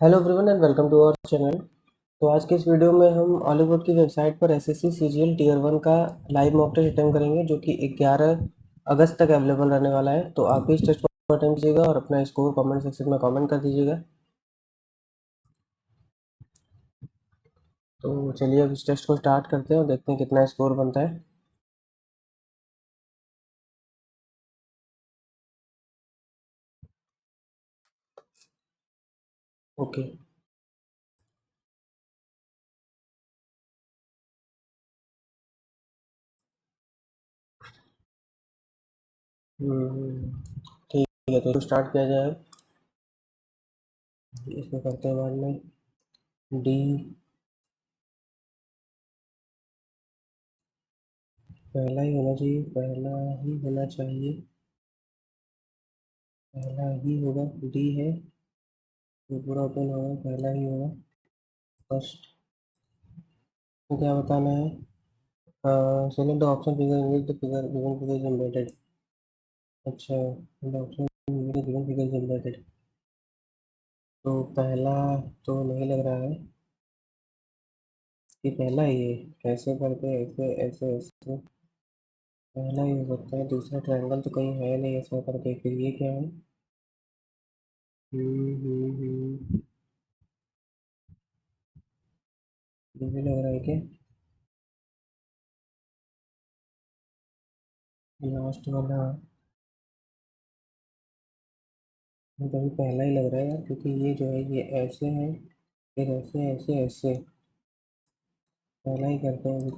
Hello everyone and welcome to our channel. तो आज के इस वीडियो में हम हॉलीवुड की वेबसाइट पर एसएससी सीजीएल टीयर 1 का लाइव मॉक टेस्ट अटेम्प्ट करेंगे, जो कि 11 अगस्त तक अवेलेबल रहने वाला है। तो आप भी इस टेस्ट को अटेम्प्ट कीजिएगा और अपना स्कोर कमेंट सेक्शन में कमेंट कर दीजिएगा। तो चलिए अब इस टेस्ट को स्टार्ट करते हैं और देखते हैं कितना स्कोर बनता है। ओके। ठीक है, तो स्टार्ट किया जाए। इसमें करते हैं बाद में डी। पहला ही होना चाहिए, पहला ही होना चाहिए, पहला ही होगा। डी है तो पूरा ओपन होगा, पहला ही होगा फर्स्ट। तो क्या बताना है? select the option figure in which the figure given figure is embedded। अच्छा, the option in which the given figure is embedded। तो पहला तो नहीं लग रहा है कि पहला ही है। कैसे करके ऐसे ऐसे ऐसे पहला ही हो सकता है। दूसरा ट्रायंगल तो कहीं है नहीं ऐसा करके, फिर ये क्या है? हम्म। ये भी लग रहा है क्या? लास्ट वाला मुझे अभी पहला ही लग रहा है यार, क्योंकि ये जो है ये ऐसे है, फिर ऐसे ऐसे ऐसे। पहला ही करते हैं अभी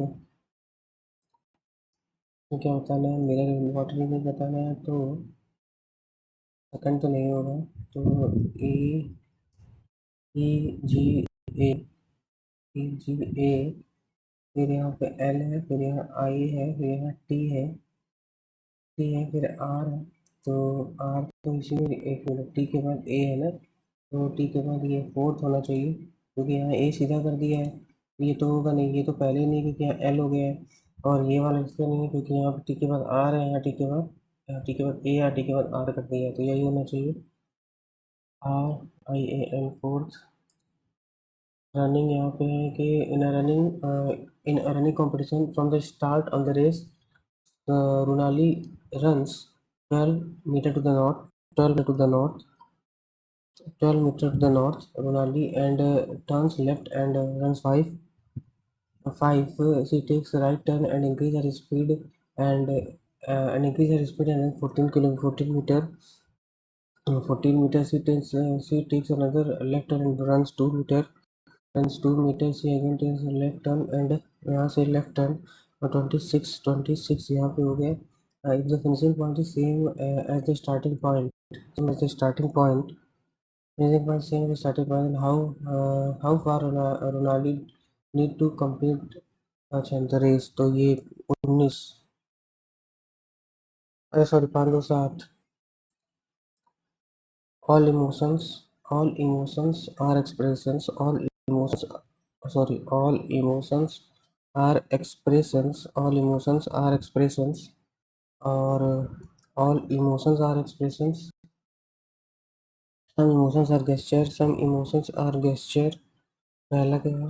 तो क्या बताना है? मिरर वाटर में बताना है तो सेकंड तो नहीं होगा। तो ए ई जी ए, ई जी ए, फिर यहाँ पे एल है, फिर यहाँ आई है, फिर यहाँ टी है, टी है, फिर आर है। तो आर तो इसी में, एक मिनट, टी के बाद ए है ना, तो टी के बाद ये फोर्थ होना चाहिए, क्योंकि यहाँ ए सीधा कर दिया है। ये तो होगा नहीं, ये तो पहले ही नहीं, क्योंकि यहाँ एल हो गया है। और ये वाला इसलिए नहीं है क्योंकि यहाँ टी के बाद आर है, यहाँ टी के बाद, यहाँ टी के बाद ए, यहाँ टी के बाद आर कर दिया है, तो यही होना चाहिए। R I A N, fourth. Running यहाँ पे है कि in a running competition from the start on the race, Runali runs 12 meter to the north, 12 meter to the north, 12 meter to the north, Runali, and turns left and runs 5. She takes a right turn and increase her speed, and increase her speed and then 14 meter. 14 meters she takes another left turn and runs 2 meter, runs 2 meters, she again takes a left turn and यहाँ से left turn. और 26 यहाँ पे हो गया। if the finishing point is same as the starting point, same as the starting point, finishing point same as the starting point, then how far Ronaldo need to complete अच्छा the race। तो ये 19, sorry 527। all emotions are expressions, all emotions are expressions, और all emotions are expressions, some emotions are gesture, पहला क्या है?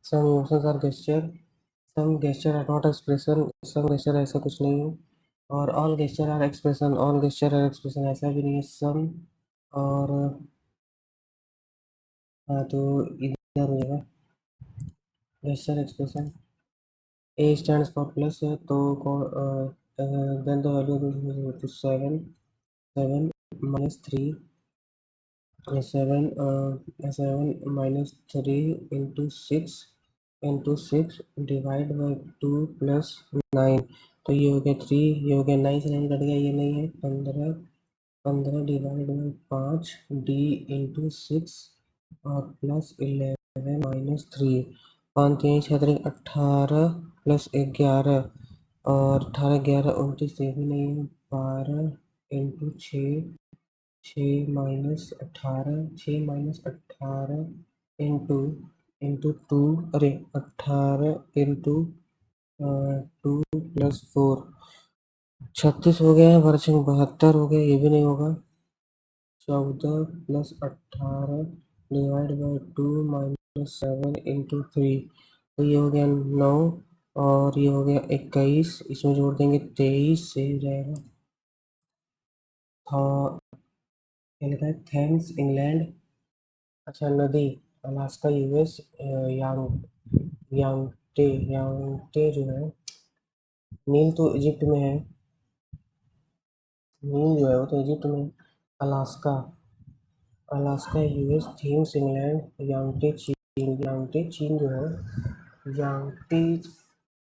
some emotions are gesture, some gesture are not expression, some gesture ऐसा कुछ नहीं है। और all gesture are expression ऐसा भी नहीं है। some और हाँ, तो इधर हो जाएगा gesture expression। A stands for plus है, तो then the value is 7 minus 3 into 6 divide by 2 plus 9। तो ये हो गया 3, ये हो गया 9 से 9 कट गया, ये नहीं है। 15 डिवाइड बाई 5 डी इंटू 6 और प्लस 11 माइनस 3। 5 3 6 18 प्लस 11, और 18 11 29, ये भी नहीं है। 12 इंटू 6, 6 इंटू टू, अरे 18 इंटू 2 प्लस 4, 36 हो गया है। वर्षिंग 72 हो गया, ये भी नहीं होगा। 14 plus 18 divide by 2 minus 7 into 3, तो ये हो गया 9 और ये हो गया 21, इसमें जोड़ देंगे 23 से हो जाएगा। क्या लिखा है? थैम्स इंग्लैंड, अच्छा नदी अलास्का यूएस, यांगटे यांगटे जो है, नील तो इजिप्ट में है, नील जो है वो तो इजिप्ट में है। Alaska Alaska US, Thames England, Yangtze चीन जो है, यांगटे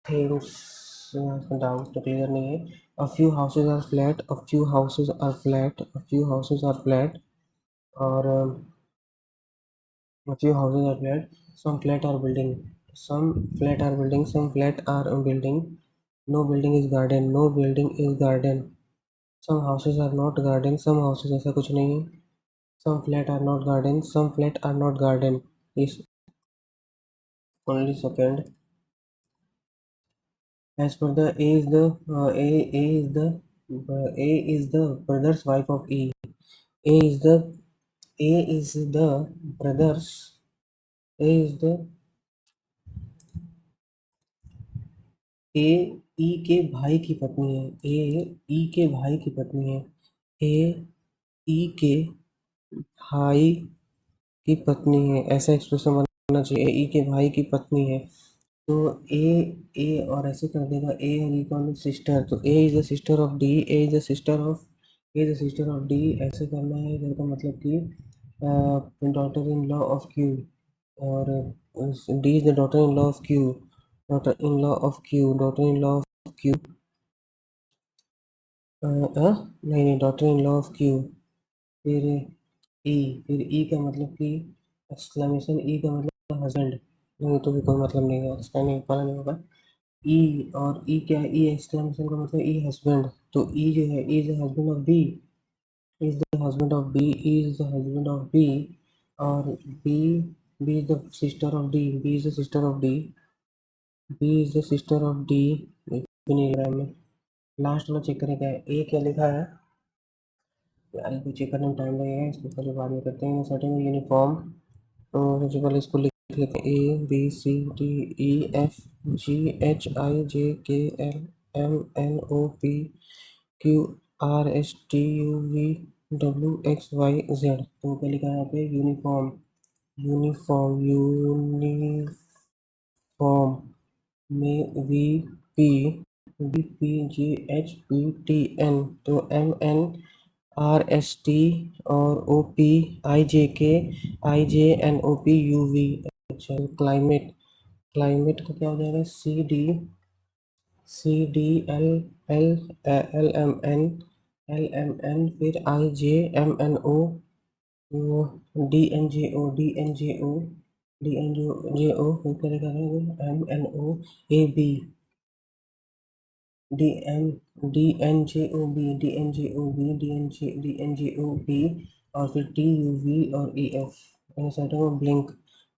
थेम्स, डाउट तो क्लियर नहीं है। A few houses are flat, a few houses are flat, a few houses are flat, और a few houses are flat, some flat are building, some flat are building, no building is garden, no building is garden, some houses are not garden, some houses ऐसा कुछ नहीं है, some flat are not garden, some flat are not garden is only second. As per the A is the A is the brother's wife of E. A is the A is the brothers A is the ए ई के भाई की पत्नी है, ए ई के भाई की पत्नी है, ए ई के भाई की पत्नी है, ऐसा एक्सप्रेशन बनना चाहिए, ए ई के भाई की पत्नी है। तो ए ए और ऐसे कर देगा, ए और ई का सिस्टर, तो A is the sister of D, A is the sister of A is the sister of D, ऐसे करना है इधर का मतलब कि daughter in law of Q, और D is the daughter in law of Q, daughter in law of Q, daughter in law of Q, नहीं नहीं, daughter in law of Q, फिर फिर ई का मतलब कि एक्सक्लेमेशन, ई का मतलब हस्बैंड, नहीं तो भी कोई मतलब नहीं है, इसका नहीं पता नहीं होगा। ई और ई क्या है? ई एक्सक्लेमेशन का मतलब ई हस्बैंड, तो ई जो है, E is the husband of B, is the husband of B, E is the husband of B, और B B is the sister of D, B is the sister of D, B is the sister of D, में last वाला check करें क्या है, ए क्या लिखा है यार, इसको चेक करने में टाइम लगेगा, इसको पहले बाद में करते हैं। सेटिंग यूनिफॉर्म, तो सबसे पहले इसको लिख लेते हैं, A B C D E F G H I J K L M N O P Q R S T U V W X Y Z, तो क्या लिखा है यहाँ पे? यूनिफॉर्म, यूनिफॉर्म में V P G H P T N, तो M N R S T और O P I J N O P U V. अच्छा, क्लाइमेट, क्लाइमेट का क्या हो जाएगा? C D L L L M N, फिर I J M N O, D N J O फिर क्या लिखा है? M N O A B, D M D N J O B, और फिर टी यू वी और E F. Blink,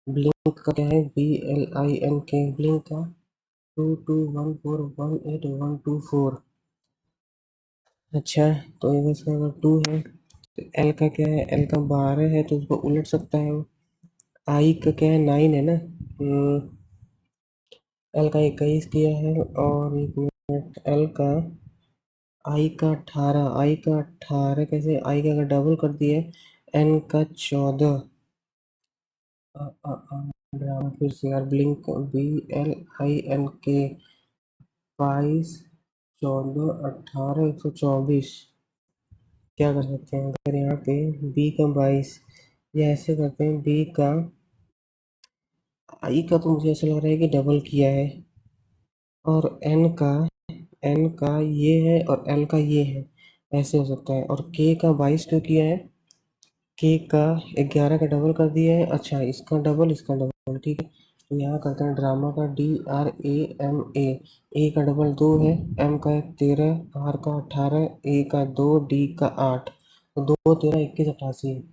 blink का क्या है? बी एल आई एन के, ब्लिंक का 2214181124। अच्छा, तो ये इसका अगर 2 है तो एल का क्या है? एल का 12 है तो उसको उलट सकता है वो। आई का क्या है? 9 है ना, एल का 21 किया है, और एक मिनट, एल का आई का 18, आई का 18 कैसे? आई का अगर डबल कर दिए, एन का 14, ड्रामा फिर से यार, blink B L I N K 22 14 18 124, क्या कर सकते हैं अगर यहाँ पे बी का 22, या ऐसे करते हैं बी का, आई का तो मुझे ऐसा लग रहा है कि डबल किया है, और एन का ये है और एल का ये है, ऐसे हो सकता है, और के का 22 क्यों किया है? के का 11 का डबल कर दिया है, अच्छा इसका डबल, इसका डबल, ठीक है। तो यहाँ करते हैं ड्रामा का डी आर ए का डबल 2 है, एम का 13, आर का 18, ए का 2, डी का 8, तो 2 13 21 88,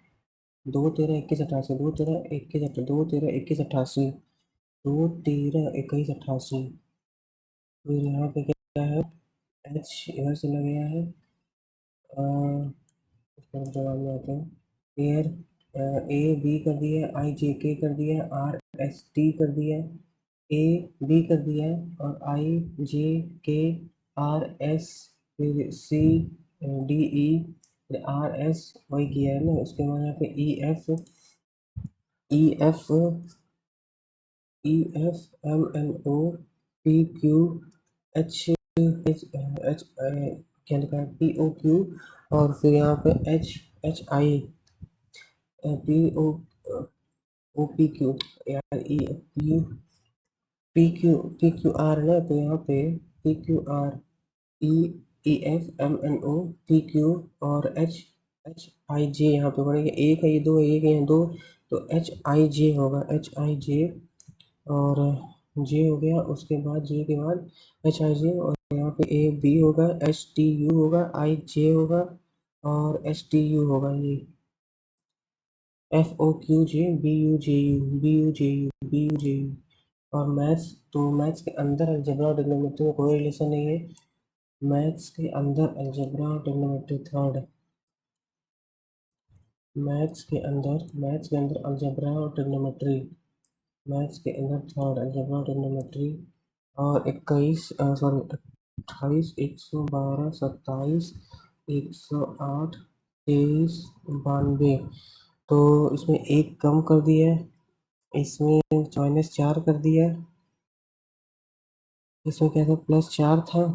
2 13 21 88, 2 13 21 88, 2 13 21 88, फिर यहाँ पे क्या है? एच इधर से लग गया है, इसका जवाब में आते हैं, एयर ए बी कर दिया है, आई जे के कर दिया है, आर एस टी कर दिया है, ए बी कर दिया है, और आई जे के आर एस फिर सी डी ई फिर आर एस वही किया है ना। उसके बाद यहाँ पे E F E F M N O P Q H H H क्या लिखा है पी ओ क्यू, और फिर यहाँ पे H H I P O P Q यार ई पी क्यू आर ना, तो यहाँ पे P Q R E E F M N O P Q और एच एच आई जे यहाँ पे पड़ेगा। एक है ये दो है, एक है यहाँ दो, तो एच आई जे होगा, एच आई जे और जे हो गया। उसके बाद जे के बाद एच आई जे, और यहाँ पे ए बी होगा, एच टी यू होगा, आई जे होगा और एच टी यू होगा, ये F O Q J B U J U B U J U B U J U. और मैथ्स, तो मैथ्स के अंदर अलजेब्रा और ट्रिग्नोमेट्री में कोई रिलेशन नहीं है। मैथ्स के अंदर अलजेब्रा और ट्रिग्नोमेट्री थर्ड, मैथ्स के अंदर अलजेब्रा और ट्रिग्नोमेट्री, मैथ्स के अंदर थर्ड अलजेब्रा और ट्रिग्नोमेट्री, और 21 सॉरी 28 112 27 108 23 92, तो इसमें एक कम कर दिया है, इसमें -4 कर दिया है, इसमें क्या था +4 था,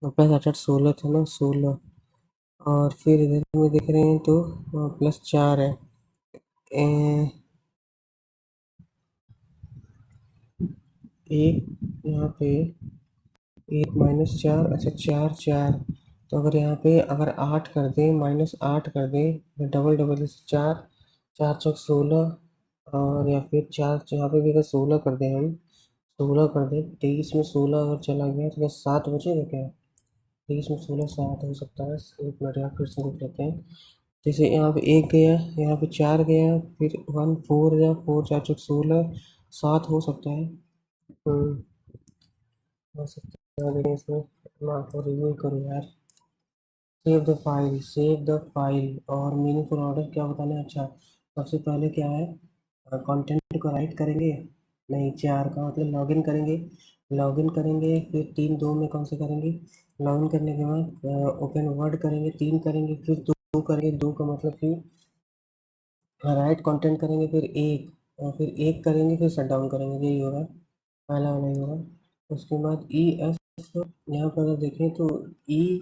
प्लस 8 16 था ना 16, और फिर इधर में देख रहे हैं तो +4 है। एक यहाँ पे 1 -4, अच्छा 4 4, तो अगर यहाँ पे अगर 8 कर दें, -8 कर दें, डबल डबल से 4 4 चौक 16, और या फिर 4 यहाँ पे भी अगर 16 कर दें, हम 16 कर दें, 23 में 16 अगर चला गया तो क्या 7 बचेगा क्या? 23 में 16 7 हो सकता है। एक मिनट यहाँ फिर से देख लेते हैं। जैसे यहाँ पे 1 गया, यहाँ पे 4 गया, फिर 1 4 या 4 4 चौक 16 7 हो सकता है। हो सकता है, लेकिन इसमें मैं तो रिव्यू करूँ यार। सेव द फाइल और मीनिंगफुल ऑर्डर क्या बताना है? अच्छा, सबसे पहले क्या है, कंटेंट को राइट करेंगे, नहीं 4 का मतलब लॉगिन करेंगे, फिर 3 2 में कौन से करेंगे, लॉगिन करने के बाद ओपन वर्ड करेंगे, 3 करेंगे, फिर 2 करेंगे, 2 का मतलब फिर राइट कंटेंट करेंगे, फिर एक, और फिर एक करेंगे, फिर शट डाउन करेंगे, यही होगा, पहला वाला ही होगा। उसके बाद ई एफ, यहाँ पर अगर देखें तो ई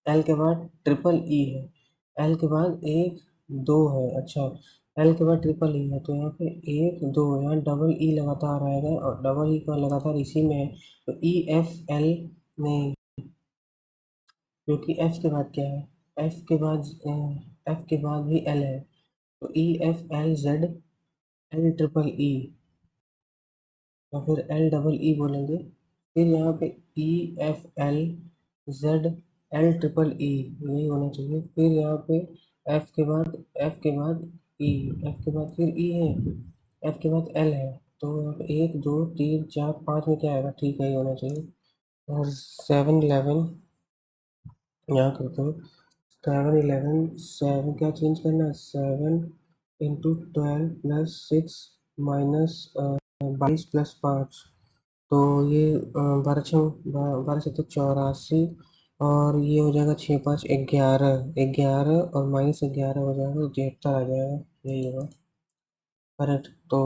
एल के बाद ट्रिपल ई है, एल के बाद एक दो है, अच्छा एल के बाद ट्रिपल ई है, तो यहाँ पे एक दो, यहाँ डबल ई लगातार आएगा, और डबल ई का लगातार इसी में है, तो ई एफ एल में, क्योंकि एफ के बाद क्या है, एफ के बाद भी एल है, तो E F L Z L triple E, या फिर एल डबल ई बोलेंगे, फिर यहाँ पे E F L Z L triple E, यही होना चाहिए। फिर यहाँ पे एफ के बाद ई, एफ के बाद फिर ई है, एफ के बाद एल है, तो यहाँ पे 1 2 3 4 5 में क्या आएगा, ठीक है, ये होना चाहिए। और 7 11 यहाँ करते हैं, 7 11 7 क्या चेंज करना है, 7 × 12 + 6 -22 + 5, तो ये 12 और ये हो जाएगा 6 5 11 11, और -11 हो जाएगा तो 73 आ जाएगा, यही होगा करेक्ट। तो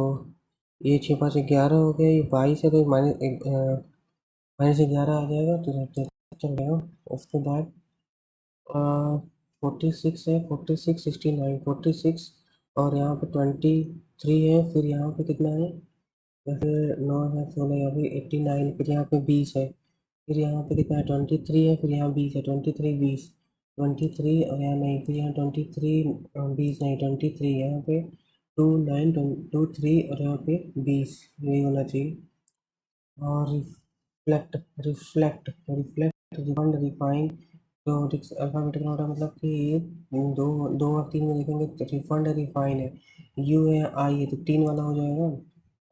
ये 6 5 11 हो गया, ये 22 है, तो -11 आ जाएगा, तो 73 चल जाएगा। उसके बाद 46 है, 46 69 46, और यहाँ पे 23 है, फिर यहाँ पे कितना है, या फिर 9 है 16, अभी 89, फिर यहाँ पे 20 है, फिर यहाँ पे कितना है 23 है, फिर यहाँ 20 है, 23 20 23, और यहाँ नहीं, फिर यहाँ 23 20 नहीं 23, यहाँ पे 29 23, और यहाँ पे 20, यही होना चाहिए। और रिफ्लेक्ट रिफंड रिफाइन, तो अल्फ़ाबेटिकल ऑर्डर मतलब कि दो 2 और 3 में देखेंगे तो रिफंड है रिफाइन है, यू है आई है, तो 3 वाला हो जाएगा,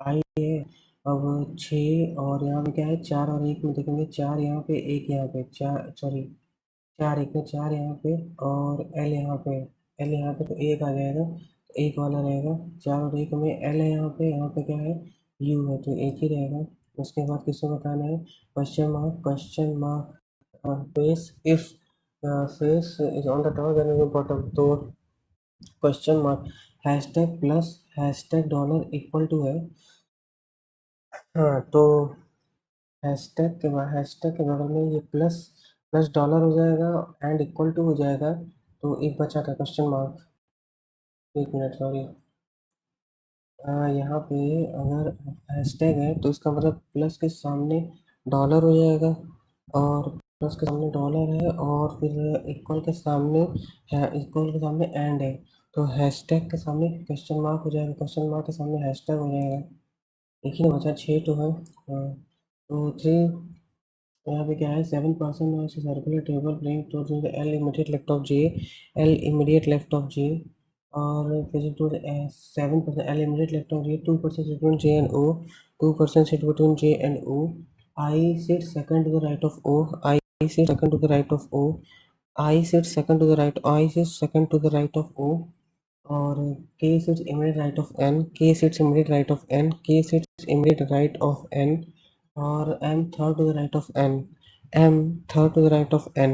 आई है। अब 6, और यहाँ पे क्या है 4 और 1 में देखेंगे, 4 यहाँ पे 1 यहाँ पे, 4 सॉरी 4 एक में 4 यहाँ पे और एल यहाँ पे, एल यहाँ पे तो एक आ जाएगा, तो एक वाला रहेगा। 4 और 1 में एल है यहाँ पे क्या है, यू है, तो एक ही रहेगा। उसके बाद किसको बताना है, question mark face if face is on the top then bottom, तो question mark hashtag plus hashtag dollar equal to है। हाँ तो हैशटैग के बगल में ये प्लस प्लस डॉलर हो जाएगा एंड इक्वल टू हो जाएगा, तो एक बचा था क्वेश्चन मार्क। एक मिनट सॉरी, यहाँ पे अगर हैशटैग है तो इसका मतलब प्लस के सामने डॉलर हो जाएगा, और प्लस के सामने डॉलर है और फिर इक्वल के सामने है, इक्वल के सामने एंड है, तो हैशटैग के सामने क्वेश्चन मार्क हो जाएगा, क्वेश्चन मार्क के सामने हैशटैग हो जाएगा। एक ही ना बचा, 6 तो है। हाँ, तो 3 यहाँ पे क्या है, 7% is circular table playing towards the L immediate left of J, L immediate left of J, और फिर to the 7% L immediate left of J, 2% between J and O, 2% sit between J and O, I sit second to the right of O, I sit second to the right of O, I sit second to the right, I sit second to the right of O, और K sits immediate right of N, K sits immediate right of N, K sits immediate right of N, और M third to the right of N, M third to the right of N।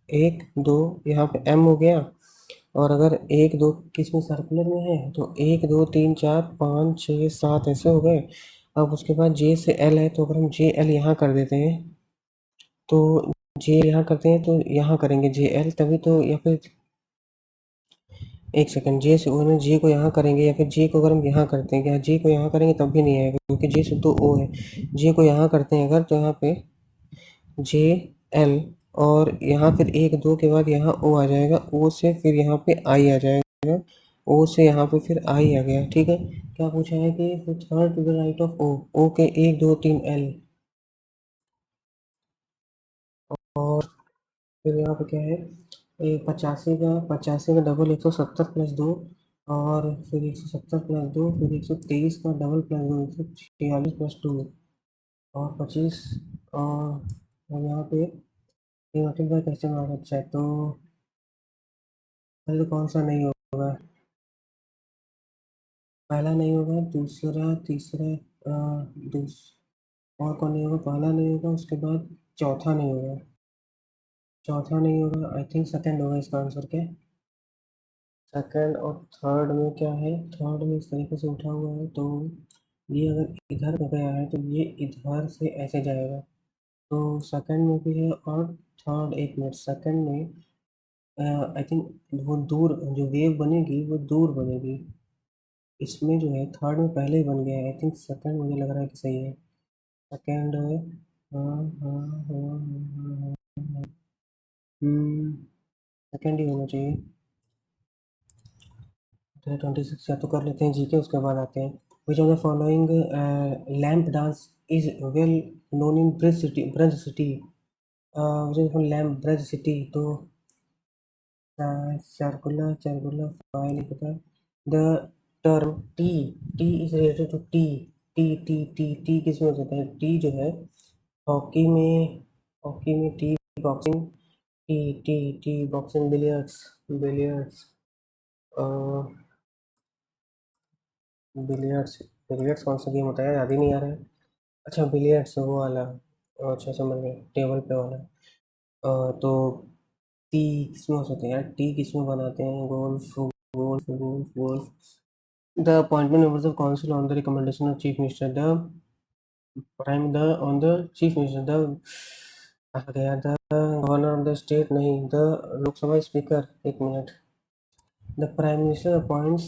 एक दो यहाँ पे M हो गया, और अगर एक दो किस में सर्कुलर में है तो 1 2 3 4 5 6 7 ऐसे हो गए। अब उसके बाद J से L है, तो अगर हम जे एल यहाँ कर देते हैं तो जे यहाँ करते हैं तो यहाँ करेंगे जे एल तभी तो, या फिर एक सेकंड, जे से ओ, जे को यहाँ करेंगे या फिर जे को अगर हम यहाँ करते हैं, या जे को यहाँ करेंगे तब भी नहीं आएगा क्योंकि जे से तो ओ है। जे को यहाँ करते हैं अगर, तो यहाँ पे जे एल, और यहाँ फिर 1 2 के बाद यहाँ ओ आ जाएगा, ओ से फिर यहाँ पे आई आ जाएगा, ओ से यहाँ पे फिर आई आ गया। ठीक है, क्या पूछा है कि third to the right of O, O के 1 2 3 एल, और फिर यहाँ पे क्या है, 85 का डबल 170 + 2, और फिर 170 + 2, फिर 123 का डबल प्लस 2 146 + 2, और 25, और यहाँ पे ये मल्टीप्लाई कैसे मारा, अच्छा है तो पहले कौन सा नहीं होगा, पहला नहीं होगा, दूसरा तीसरा दूस और कौन नहीं होगा, पहला नहीं होगा, उसके बाद चौथा नहीं होगा, चौथा नहीं होगा, आई थिंक सेकंड होगा इसका आंसर क्या, सेकंड। और थर्ड में क्या है, थर्ड में इस तरीके से उठा हुआ है, तो ये अगर इधर को गया है तो ये इधर से ऐसे जाएगा, तो सेकंड में भी है, और थर्ड, एक मिनट, सेकंड में आई थिंक वो दूर जो वेव बनेगी वो दूर बनेगी, इसमें जो है थर्ड में पहले ही बन गया है, आई थिंक सेकंड मुझे लग रहा है कि सही है, सेकंड। हाँ हाँ हाँ हाँ, सेकंड ही होना चाहिए। तो 26 या तो कर लेते हैं जी के, उसके बाद आते हैं, which of the following lamp dance is well known in Braj city, lamp Braj city, तो सर्कुलर सर्कुलर फाइल नहीं पता, the term T, T is related to T, T किस में हो सकता है, टी जो है हॉकी में, हॉकी में T, boxing, T boxing, billiards, billiards, billiards, billiards कौन सा गेम होता है, याद ही नहीं आ रहा है। अच्छा बिलियर्ड्स वो वाला, अच्छा समझ गए, टेबल पे वाला। तो टी किसमें हो सकते हैं यार, टी किसमें बनाते हैं, golf, golf golf golf, the appointment members of council on the recommendation of chief minister, the prime the on the chief minister, the आ गया, the governor of the state नहीं, द लोकसभा स्पीकर, एक minute, the prime minister appoints,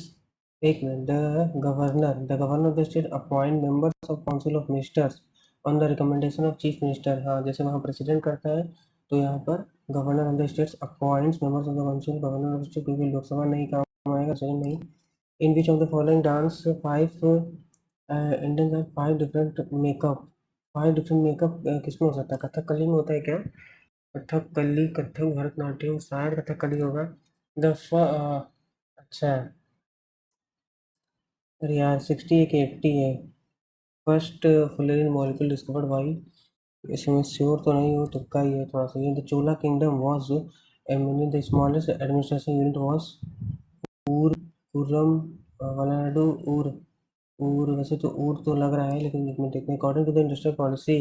एक minute, the governor of the state appoint members of council of ministers on the recommendation of chief minister. हाँ जैसे वहाँ president करता है, तो यहाँ पर governor of the states appoints members of the council, governor of the state, क्योंकि लोकसभा नहीं काम आएगा, सही नहीं। In which of the following dance five Indians have 5 different makeup, 5 different makeup किसमें हो सकता है, कथकली में होता है क्या, कथकली, कथक, भरतनाट्यम, शायद कथकली होगा। द अच्छा, अरे यार 60 है कि 80 है, first fluorine molecule discovered by, इसमें श्योर तो नहीं हूँ, तुक्का ही है थोड़ा सा ये। The Chola kingdom was the smallest administration unit was उरम वलानाडु ऊर वैसे तो ऊर तो लग रहा है, लेकिन एक मिनट देखते हैं। According to the industrial policy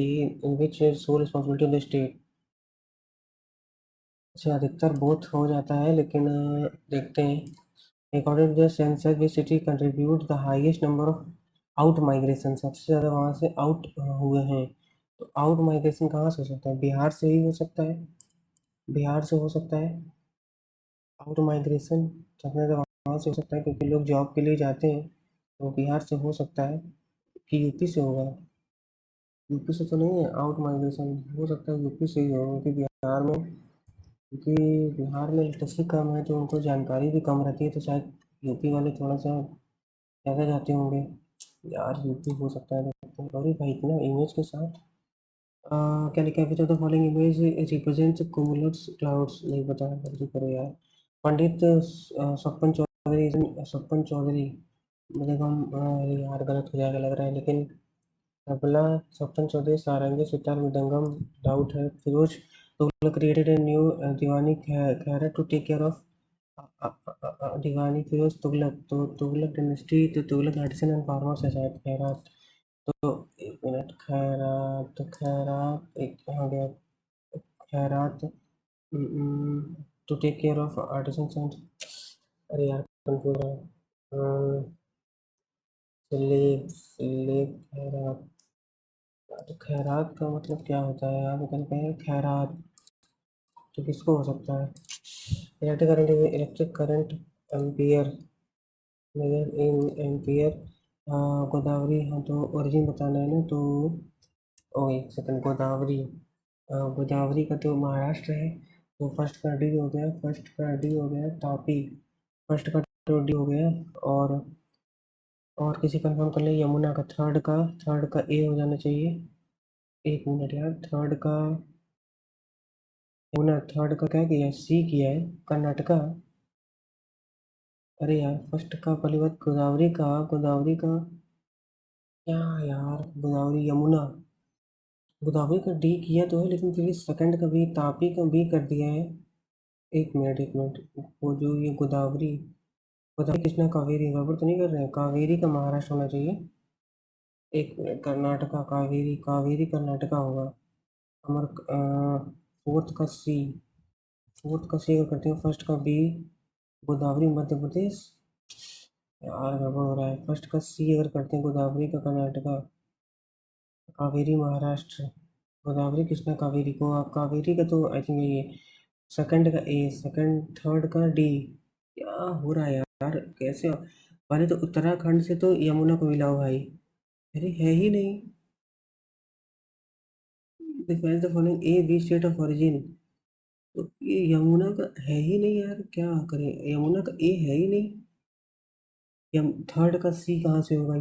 in which sole responsibility of the state. अच्छा, अधिकतर बोथ हो जाता है, लेकिन देखते हैं। According to the census which city contribute the highest number of out migration, सबसे ज़्यादा वहाँ से आउट हुए हैं। तो आउट माइग्रेशन कहाँ से हो सकता है? बिहार से ही हो सकता है, बिहार से हो सकता है आउट माइग्रेशन। सबसे ज़्यादा वहाँ से हो सकता है, क्योंकि लोग जॉब के लिए जाते हैं, तो बिहार से हो सकता है कि यूपी से होगा। यूपी से तो नहीं है आउट माइग्रेशन, हो सकता है यूपी से ही हो, क्योंकि क्योंकि बिहार में लिटरेसी कम है, तो उनको जानकारी भी कम रहती है, तो शायद यूपी वाले थोड़ा सा ज़्यादा जाते होंगे। यार यूपी हो सकता है, देखते हैं। और ये भाई इतना इमेज के साथ क्या लिखा है? Which of the following image represents cumulus clouds? नहीं पता, जल्दी करो यार। पंडित सपन चौधरी, सपन चौधरी, मतलब हम यार गलत हो जाएगा लग रहा है, लेकिन तबला सपन चौधरी, सारंगी, सितार, मृदंगम डाउट है। Firoz Tughlaq created a new Diwani Khairat to take care of Diwani. Firoz Tughlaq, तो तुगलक डिनेस्टी, तो तुगलक आर्टिसन एंड फार्मर्स है शायद खैरात। तो एक मिनट, खैरात खैरात एक हो गया, खैरात to take care of artisans and, अरे यार कंफ्यूज है। स्लेव स्लेव खैरात। तो खैरात का मतलब क्या होता है यार? निकल गए खैरात, तो किसको हो सकता है? Electric current ampere, measure in ampere. Godavari, हाँ तो ओरिजिन बताना है ना, तो ओ एक सेकंड, गोदावरी। गोदावरी का तो महाराष्ट्र है, तो फर्स्ट का डी हो गया, फर्स्ट का डी हो गया तापी, फर्स्ट का तो डी हो गया। और और किसी कंफर्म कर ले, यमुना का, थर्ड का ए हो जाना चाहिए। एक मिनट यार, थर्ड का यमुना, थर्ड का क्या किया है? सी किया है, कर्नाटका। अरे यार फर्स्ट का पहली बात, गोदावरी का क्या यार? गोदावरी यमुना, गोदावरी का डी किया तो है, लेकिन फिर सेकंड का भी, तापी का भी कर दिया है। एक मिनट, वो जो ये गोदावरी, गोदावरी कृष्णा कावेरी, गड़बड़ तो नहीं कर रहे हैं? कावेरी का महाराष्ट्र होना चाहिए। एक मिनट, कर्नाटका, कावेरी कावेरी कर्नाटका होगा। अमर फोर्थ का सी, फोर्थ का सी अगर करते हैं, फर्स्ट का बी, गोदावरी मध्य प्रदेश। यार गड़बड़ हो रहा है। फर्स्ट का सी अगर करते हैं, गोदावरी का कर्नाटका, कावेरी महाराष्ट्र, गोदावरी कृष्णा कावेरी को, आप कावेरी का तो आई थिंक ये सेकंड का ए, सेकंड, थर्ड का डी। क्या हो रहा है यार? कैसे पहले तो उत्तराखंड से तो यमुना को मिलाओ भाई, अरे है ही नहीं। Define the following A B state of origin, तो ये यमुना का है ही नहीं यार, क्या करें? यमुना का ए है ही नहीं। थर्ड का सी कहाँ से होगा?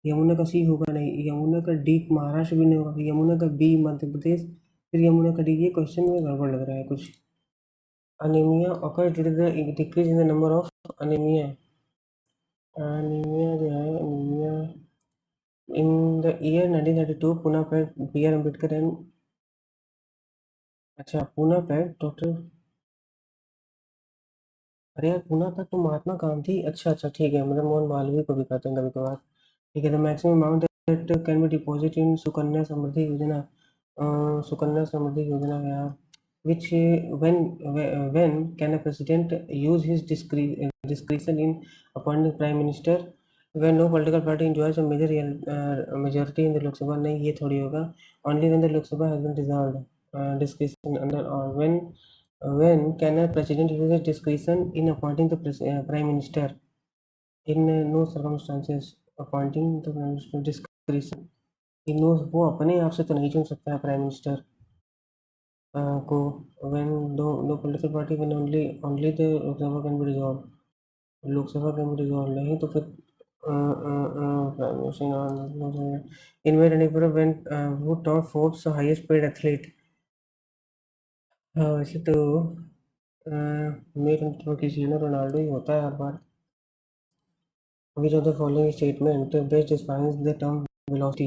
यमुना का सी होगा नहीं, यमुना का डी महाराष्ट्र भी नहीं होगा, फिर यमुना का बी मध्य प्रदेश, फिर यमुना का डी। ये क्वेश्चन में गड़बड़ लग रहा है कुछ। Anaemia occurs due to the decrease in the number of anemia, anaemia जो है, anaemia in the year 1932 Pune pact B R Ambedkar and, अच्छा पुणे पैड डॉक्टर, अरे यार पुणे पैड तो महात्मा गांधी, अच्छा ठीक है, मतलब मोहन मालवीय को भी कहते हैं कभी कभार। ठीक है, the maximum amount that can be deposit in Sukanya Samriddhi Yojana, Sukanya Samriddhi योजना यार, which when can a president use his discretion in appointing prime minister when no political party enjoys a majority in the Lok Sabha? नहीं, ये थोड़ी होगा। only when the Lok Sabha has been dissolved, discretion under, or when can a president use his discretion in appointing the prime minister? In no circumstances appointing the prime minister discretion, in no, वो अपने आप से तो नहीं चुन सकता है prime minister को। When no political party, when only only the Lok Sabha can be dissolve, Lok Sabha can be dissolve नहीं तो फिर prime minister invite any when who top Forbes highest paid athlete. हाँ वैसे तो मेरे तो क्रिस्टियानो रोनाल्डो ही होता है हर बार। Which of the following statement best defines the term velocity?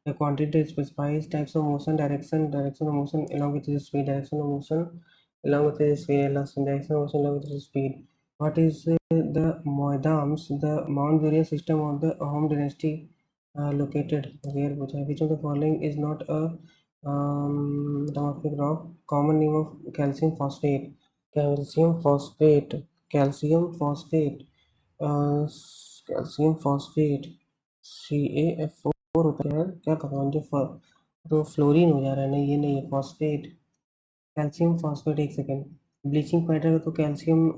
A quantity specifies types of motion, direction of motion along with the speed, direction of motion along with the speed, direction of motion along with the speed. What is the moidams, the Mount Various system of the Ohm dynasty located where? Which of the following is not a metamorphic rock? Common name of calcium phosphate. Calcium phosphate. Calcium phosphate. uh, Calcium phosphate CaF4 होता है यार, क्या कर रहा हूँ जो तो fluorine हो जा रहा है ना, ये नहीं है फोस्फेट। कैल्शियम फॉस्फेट, एक सेकेंड। ब्लीचिंग पाउडर का तो कैल्शियम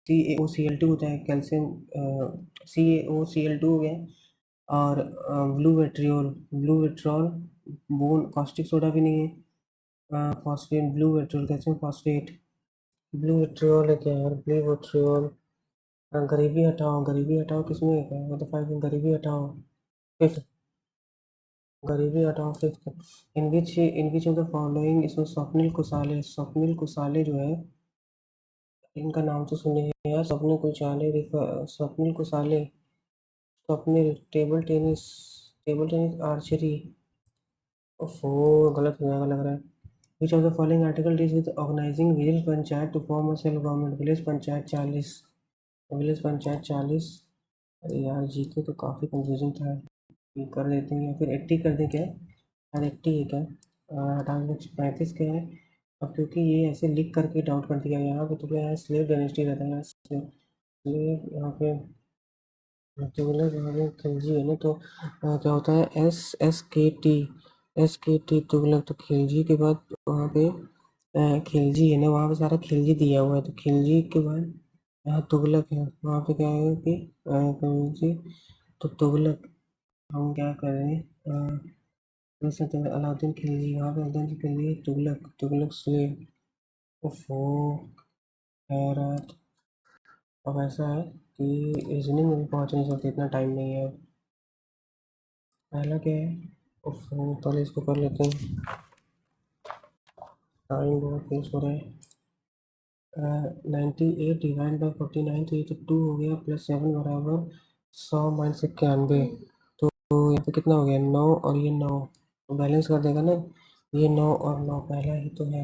CaOCl2 होता है, कैल्शियम CaOCl2 हो गया। और blue vitriol bone caustic soda भी नहीं है। Phosphate blue vitriol calcium phosphate. Blue vitriol है क्या यार, ब्लू विट्रियोल। गरीबी हटाओ किसमें है, वो तो फाइव गरीबी हटाओ। फिफ्थ, गरीबी हटाओ fifth. In which of the following, इसमें स्वप्निल कुसाले जो है, इनका नाम तो सुने हैं यार, Swapnil Kusale, Swapnil table tennis archery. ओफो, गलत हो जाएगा लग रहा है। Which of the following article deals with organising village panchayat to form a self government? Village panchayat 40। अरे यार जीके तो काफ़ी कंफ्यूजन था। ये कर देते हैं या फिर 80 कर दें क्या? यार 80 है क्या? 35 क्या है? अब क्योंकि ये ऐसे लिख करके डाउट कर दिया यहाँ पे, तो क्या है, स्लेव डायनेस्टी रहता है यहाँ, स्लेव यहाँ पे तुगलक, यहाँ पे खिलजी है ना, तो क्या होता है, एस के टी तुगलक। तो खिलजी के बाद वहाँ पे खिलजी है ना, वहाँ पे सारा खिलजी दिया हुआ है, तो खिलजी के बाद यहाँ तुगलक है, वहाँ पे क्या है कि खिलजी, तो तुगलक। हम क्या कर रहे हैं, दूसरा तो अलाउद्दीन खिलजी, वहाँ पे अलाउद्दीन खिलजी, तुगलक तुगलक स्लेव। ओफो खैरात। अब ऐसा है कि रीजनिंग में भी पहुँच नहीं सकते, इतना टाइम नहीं है। पहला क्या है? ओफो, पहले इसको कर लेते हैं, टाइम बहुत वेस्ट हो रहा है। 98 डिवाइड बाई 49, तो ये तो 2 हो गया, प्लस 7 बराबर 100 - 91। तो यहाँ पे कितना हो गया, 9 और ये 9, तो बैलेंस कर देगा ना, ये 9 और 9 पहला ही तो है।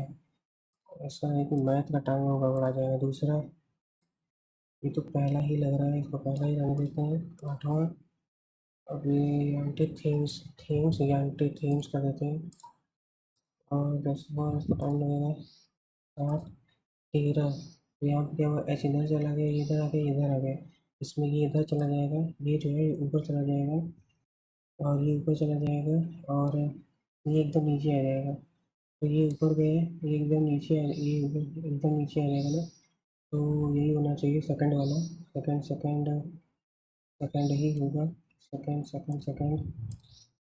ऐसा है कि मैथ का टाइम गड़बड़ा जाएगा। दूसरा, ये तो पहला ही लग रहा है, इसको पहला ही रहने देते हैं। आठवां, अभी एंटी थीम्स थीम्स या एंटी थीम्स कर देते हैं। और 10वां, इसको टाइम लगेगा। 7, 13, तो यहाँ पे क्या हुआ, एच इधर चला गया, ये इधर आ गया, ये इधर आ गया। इसमें ये इधर चला जाएगा, ये जो है ऊपर चला जाएगा, और ये ऊपर चला जाएगा, और ये एकदम नीचे आ जाएगा। तो ये ऊपर गए, ये एकदम नीचे ये एकदम नीचे आ जाएगा ना, तो यही होना चाहिए सेकंड वाला। सेकंड सेकंड सेकंड ही होगा। सेकंड।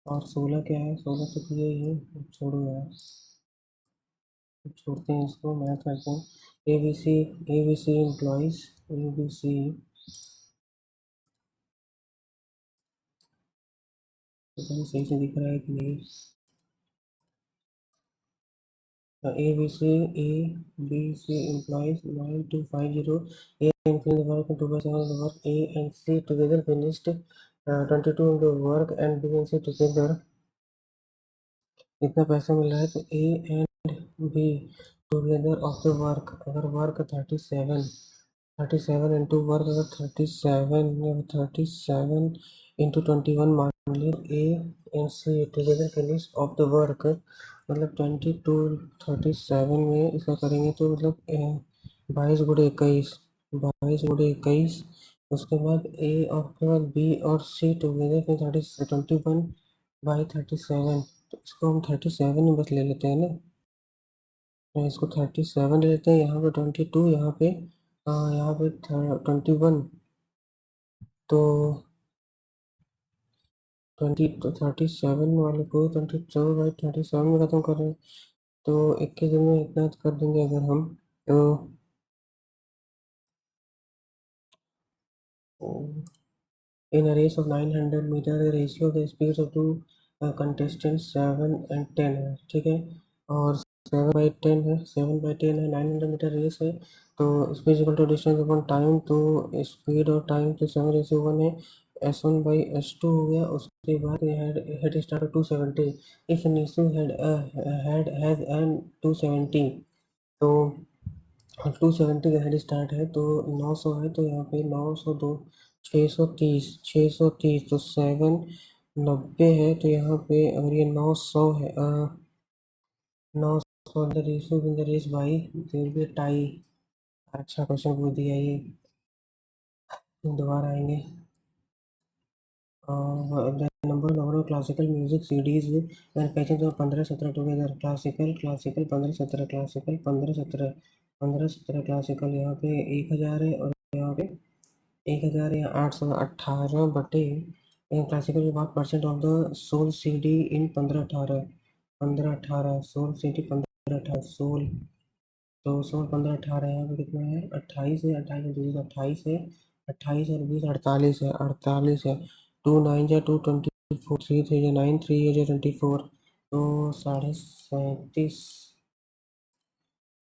और 16 क्या है, 16 तो यही है, छोड़ो यार, छोड़ते हैं इसको, मैथ करते हैं। A B C employees, ABC, पता नहीं सही से दिख रहा है कि नहीं। A B C employs 9250 A and finished the work in 2 by 7 of the work. A and C together finished 22 of the work, and B and C together इतना पैसा मिल रहा है, तो A and B together of the work, अगर work 37 into work, अगर 37 into 21 मान ली, A and C together finish off the work, मतलब 22 37 में इसका करेंगे तो मतलब 22 × 21, 22 × 21। उसके बाद A और उसके बाद B और C टुगेदर फिर 21/37, तो इसको हम 37 ही बस ले लेते हैं ना, तो इसको 37 ले लेते हैं, यहाँ पे 22, यहाँ पे 21, तो 37 वाले को 22/37 में ख़त्म कर रहे हैं, तो 21 दिन में इतना कर देंगे अगर हम, तो in a race of 900 metre, ratio the speed of two contestant 7 and 10 है, ठीक है। और 7/10 है, 900 मीटर रेस है, तो speed equal to distance upon time, तो स्पीड और टाइम तो 7:1 है। S1/S2 हो गया। उसके बाद head start 270। If Neesu has an 270, तो 270 का हेड स्टार्ट है तो 900 है, तो यहाँ पे 902 630 तो 790 है। तो यहाँ पे अगर ये 900 है, 900 इन द रेस भाई, देर बी टाई। अच्छा क्वेश्चन पूछ दिया ये, दोबारा आएंगे। The number of classical music CDs and patches of 15-17 together. Classical 15-17, classical 15-17, 15-17 classical. यहाँ पे 1000 है और यहाँ पे 1000 या 818 बटे क्लासिकल के बाद percent of the sole C D in 15-18, 15-18 sole C D 15-18 sole. तो 15-18 यहाँ पे कितना है, 28 है, 28 है, 28 है, 28 और 20 48 है, 48 है। 2 9 या 2 24, 3 3 या 9, 3 या 24, तो 37.5।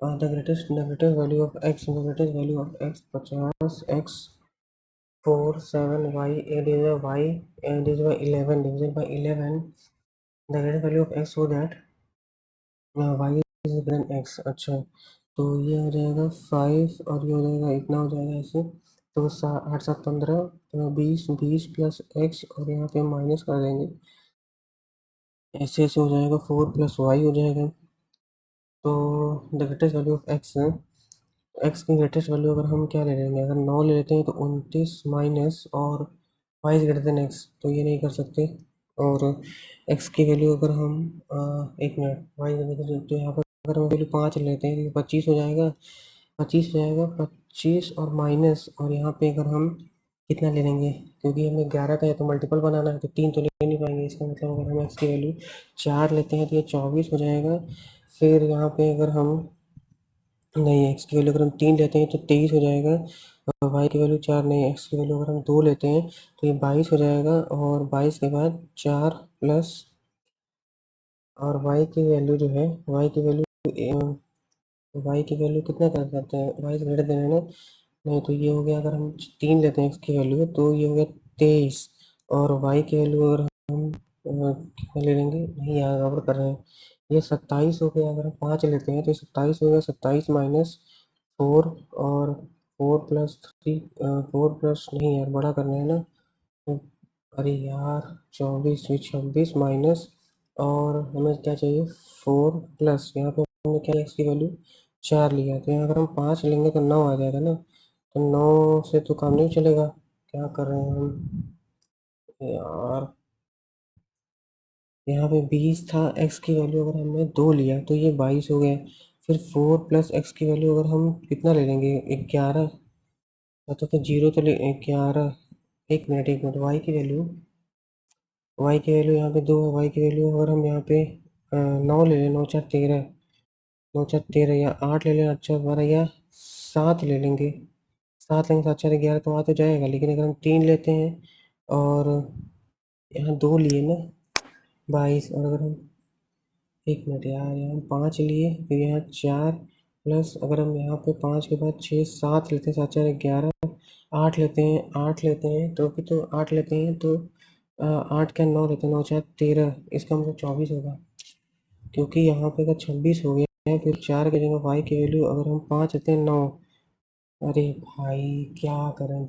The greatest value of x, the greatest value of x 50, x 4 7 y 8 is a y and is by 11 divided by 11, the greatest value of x so that y is greater than x। अच्छा, तो ये हो जाएगा 5 और ये हो जाएगा इतना हो जाएगा ऐसे। तो 8 7 15, तो 20 20 प्लस एक्स और यहाँ पे माइनस कर देंगे, ऐसे ऐसे हो जाएगा 4 प्लस वाई हो जाएगा। तो the greatest value of x, x की ग्रेटेस्ट वैल्यू अगर हम क्या ले लेंगे, अगर 9 ले लेते हैं तो 29 माइनस और Y is greater than X, तो ये नहीं कर सकते। और एक्स की वैल्यू अगर हम एक मिनट, वाई तो यहाँ पर अगर हम वैल्यू 5 लेते हैं तो 25 हो जाएगा, 25 हो जाएगा, 25 और माइनस और यहाँ पे अगर हम कितना ले लेंगे, क्योंकि हमें 11 का या तो मल्टीपल बनाना है तो 3 तो ले नहीं पाएंगे। इसका मतलब अगर हम एक्स की वैल्यू 4 लेते हैं तो ये 24 हो जाएगा। फिर यहाँ पे अगर हम नहीं, एक्स की वैल्यू अगर हम 3 लेते हैं तो 23 हो जाएगा, और वाई की वैल्यू 4 नहीं, एक्स की वैल्यू अगर हम 2 लेते हैं तो ये 22 हो जाएगा, और 22 के बाद 4 प्लस, और वाई की वैल्यू जो है, वाई की वैल्यू कितना कर सकते हैं, वाई से ग्रेटर देन है ना। नहीं, तो ये हो गया, अगर हम 3 लेते हैं एक्स की वैल्यू तो ये हो गया 23, और वाई की वैल्यू अगर हम कितना ले लेंगे, नहीं यार गड़बड़ कर रहे हैं, ये 27 हो गया। अगर हम 5 लेते हैं तो 27 हो गया, 27 माइनस 4, और 4 प्लस 3, 4 प्लस नहीं यार, बड़ा करना है ना। तो अरे यार, 24 से 26 माइनस, और हमें क्या चाहिए, 4 प्लस, यहाँ पे हमने क्या एक्स की वैल्यू 4 लिया, तो यहाँ अगर हम 5 लेंगे तो 9 आ जाएगा ना। तो 9 से तो काम नहीं चलेगा, क्या कर रहे हैं हम यार। यहाँ पे 20 था, एक्स की वैल्यू अगर हमने 2 लिया तो ये 22 हो गया। फिर 4 प्लस एक्स की वैल्यू अगर हम कितना ले लेंगे, 11, तो फिर जीरो तो ले 11, एक मिनट, वाई की वैल्यू यहाँ पे 2 है, वाई की वैल्यू अगर हम यहाँ पे 9 ले लें, 9 4 13, 9 4 13 या 8 ले लें, अच्छा 12 या 7 ले लेंगे, 7 लेंगे, 7 4 11 तो आ तो जाएगा। लेकिन अगर हम 3 लेते हैं और यहाँ 2 लिए ना, 22, और अगर हम एक मिनट यार, यहाँ हम 5 लिए, फिर यहाँ 4 प्लस, अगर हम यहाँ पे 5 के बाद 6 7 लेते हैं, 7 4 11, 8 लेते हैं, 8 लेते हैं तो भी तो 8 लेते हैं तो 8 क्या 9 लेते हैं, 9 4 13, इसका मतलब 24 होगा, क्योंकि यहाँ पे अगर 26 हो गया है। फिर 4 की जगह वाई की वैल्यू अगर हम 5 लेते हैं 9, अरे भाई क्या करें,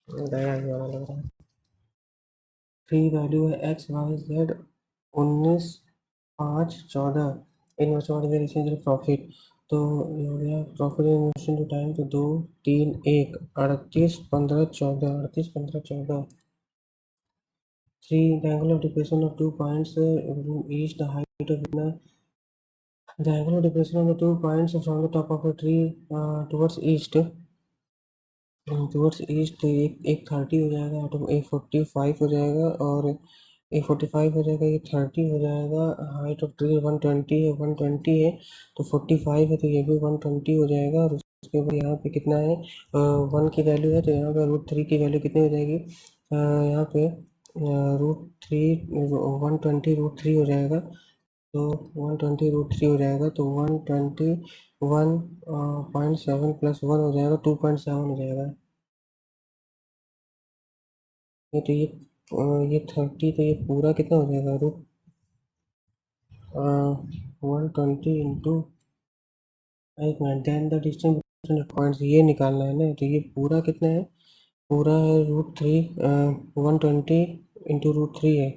दया ही वाला लग रहा है। फ्री वैल्यू है X Y Z 19 5 14, investment profit, तो ये हो गया प्रॉफिट इन्वेस्टमेंट टू टाइम, तो 2 3 1 38 15 14, 38 15 14। 3 the angle of depression of 2 points each, the height of इतना, the angle of depression of the 2 points from the top of a tree towards east, तो एक 30 हो जाएगा, तो एक 45 हो जाएगा, और एक 45 हो जाएगा, ये 30 हो जाएगा। हाइट ऑफ ट्री 120 है, 120 है, तो 45 है, तो ये भी 120 हो जाएगा। और उसके बाद यहाँ पे कितना है, 1 की वैल्यू है, तो यहाँ पे √3 की वैल्यू कितनी हो जाएगी, यहाँ पे √3, 120 √3 हो जाएगा, तो 120 √3 हो जाएगा, तो 121.7 प्लस 1 हो जाएगा, 2.7 हो जाएगा। ये 30, तो ये पूरा कितना हो जाएगा रूट 120 इंटू, एक minute, then the distance points ये निकालना है ना, तो ये पूरा कितना है, पूरा है रूट 3, 120 इंटू रूट 3 है,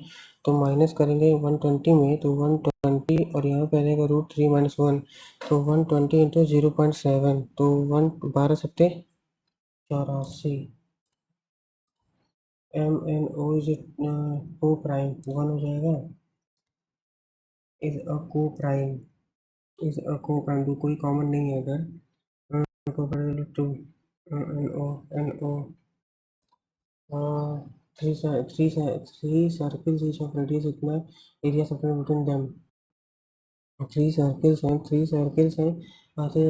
तो माइनस करेंगे 120 में, तो 120 और यहाँ पे आ जाएगा रूट 3 - 1, तो 120 इंटू 0.7, तो 12 7 84, MNO इज को प्राइम 1 हो जाएगा, इज अ को प्राइम, इज अ को प्राइम, तो कोई कॉमन नहीं है अगर, को prime to NO, NO, three circles each of radius इतना, area separated between them, three circles हैं आते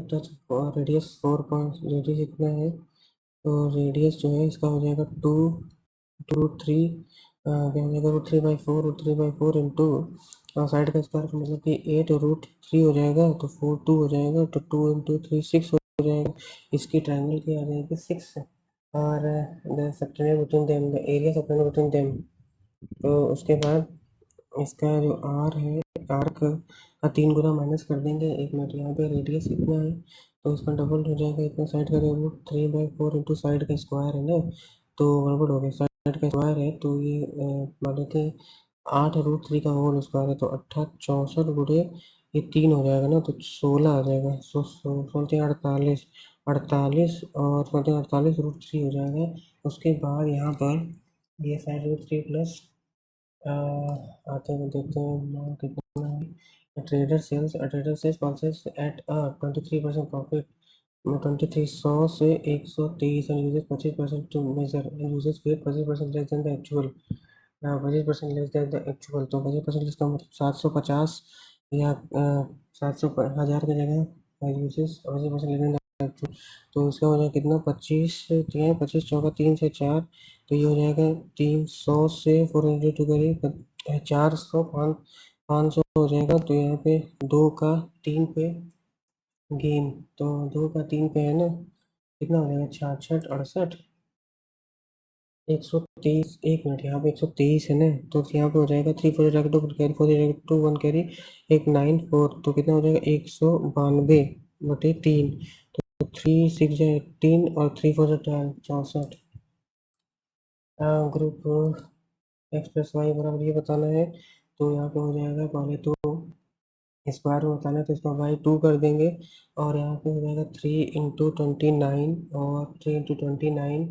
टच, रेडियस 4 पॉइंट, रेडियस इतना है, तो रेडियस जो है इसका हो जाएगा 2 रूट 3, क्या हो जाएगा रूट 3/4 इंटू साइड का स्क्वायर, मतलब कि 8 रूट 3 हो जाएगा, तो 4 2 हो जाएगा, तो 2 इंटू 3 6 हो जाएगा, इसकी ट्रायंगल की आ जाएगी 6, और the sector between them, the area sector between them, तो उसके बाद इसका जो आर है, आर का 3 गुना माइनस कर देंगे, एक मिनट, यहाँ पे रेडियस इतना है, तो इसका डबल हो जाएगा, इतना साइड का रूट 3/4 इंटू साइड का स्क्वायर है ना, तो गड़बड़ हो गया, साइड का स्क्वायर है, तो ये मान लो कि 8 रूट 3 का होल स्क्वायर है, तो 8 64 गुणे ये 3 हो जाएगा ना, तो 16 आ जाएगा, 16 अड़तालीस और 48 रूट 3 हो जाएगा। उसके बाद यहाँ पर ये साइड रूट 3 प्लस आते हुए देखते हैं अमाउंट कितना है, ट्रेडर सेल्स परचेस एट 23% प्रॉफिट, 23 100 से 123, and uses 25% to measure, and uses weight 25% less than the actual, 25% less than the actual, तो 25% का मतलब 750, या 700 1000 की जगह uses 25% less than the actual, तो इसका हो जाएगा कितना, 25 चौका 3 से 4, तो ये हो जाएगा 300 से 402 करिए 400, 500 हो जाएगा, तो यहाँ पे 2 का 3 पे गेन, तो 2 का 3 पे है ना, कितना हो जाएगा, 66 68, 123, एक मिनट, यहाँ पे 123 है ना, तो यहाँ पे हो जाएगा 3 4 2 कैरी 4 2 1 कैरी 194, तो कितना हो जाएगा 192/3, तो 3 6 18 और 3 4 12 64, ग्रुप X+Y बराबर ये बताना है, तो यहाँ पे हो जाएगा, पहले तो स्क्वायर में बताना है, तो इसका y 2 कर देंगे, और यहाँ पे हो जाएगा 3 × 29, और 3 × 29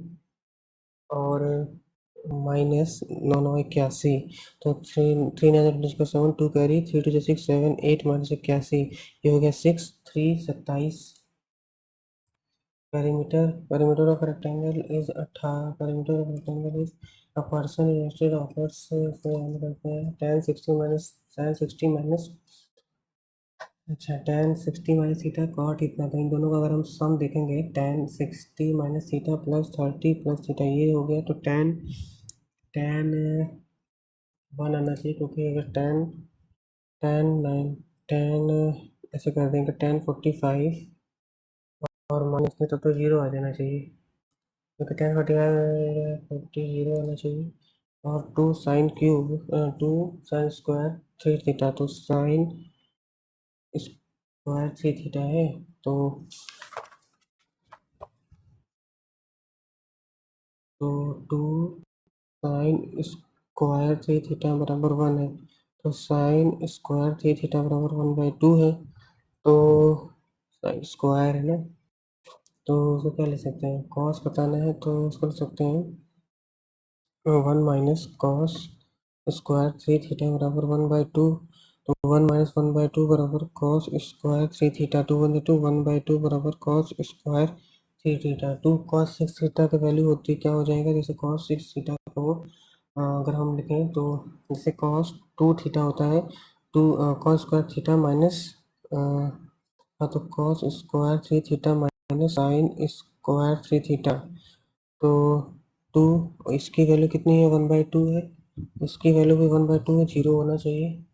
और माइनस 9 9 81, तो 3 3 9 2 कैरी 3 2 6 7 8 -81, ये हो गया 6 3 27, perimeter of rectangle is 18, perimeter of rectangle is a person interested offers से हम करते हैं tan 60 अच्छा tan 60 - थीटा कॉट इतना, तो इन दोनों का अगर हम सम देखेंगे, tan 60 - theta plus 30 plus theta, ये हो गया, तो tan 1 आना चाहिए, क्योंकि अगर tan ऐसे कर देंगे tan 45 और माइनस में, तो 0 आ जाना चाहिए, क्योंकि tan 45 0 आना चाहिए, और 2 sin स्क्वायर 3 थीटा, तो साइन स्क्वायर 3 थीटा है, तो 2 sin स्क्वायर 3 थीटा बराबर 1 है, तो sin स्क्वायर 3 थीटा बराबर 1/2 है, तो साइन स्क्वायर है ना, तो उसको क्या ले सकते हैं, कॉस बताना है, तो उसको ले सकते हैं 1 - cos स्क्वायर 3 थीटा बराबर 1/2, तो 1 - 1/2 बराबर cos स्क्वायर 3 थीटा, 2 1 1/2 बराबर cos square 3 theta, 2 cos 6 theta की वैल्यू होती है, क्या हो जाएगा, जैसे cos 6 थीटा को अगर हम लिखें, तो जैसे cos 2 थीटा होता है, cos स्क्वायर थीटा माइनस, हाँ, तो cos square 3 theta minus sine square 3 theta, तो टू, इसकी वैल्यू कितनी है, 1/2 है, इसकी वैल्यू भी 1/2 है, 0 होना चाहिए,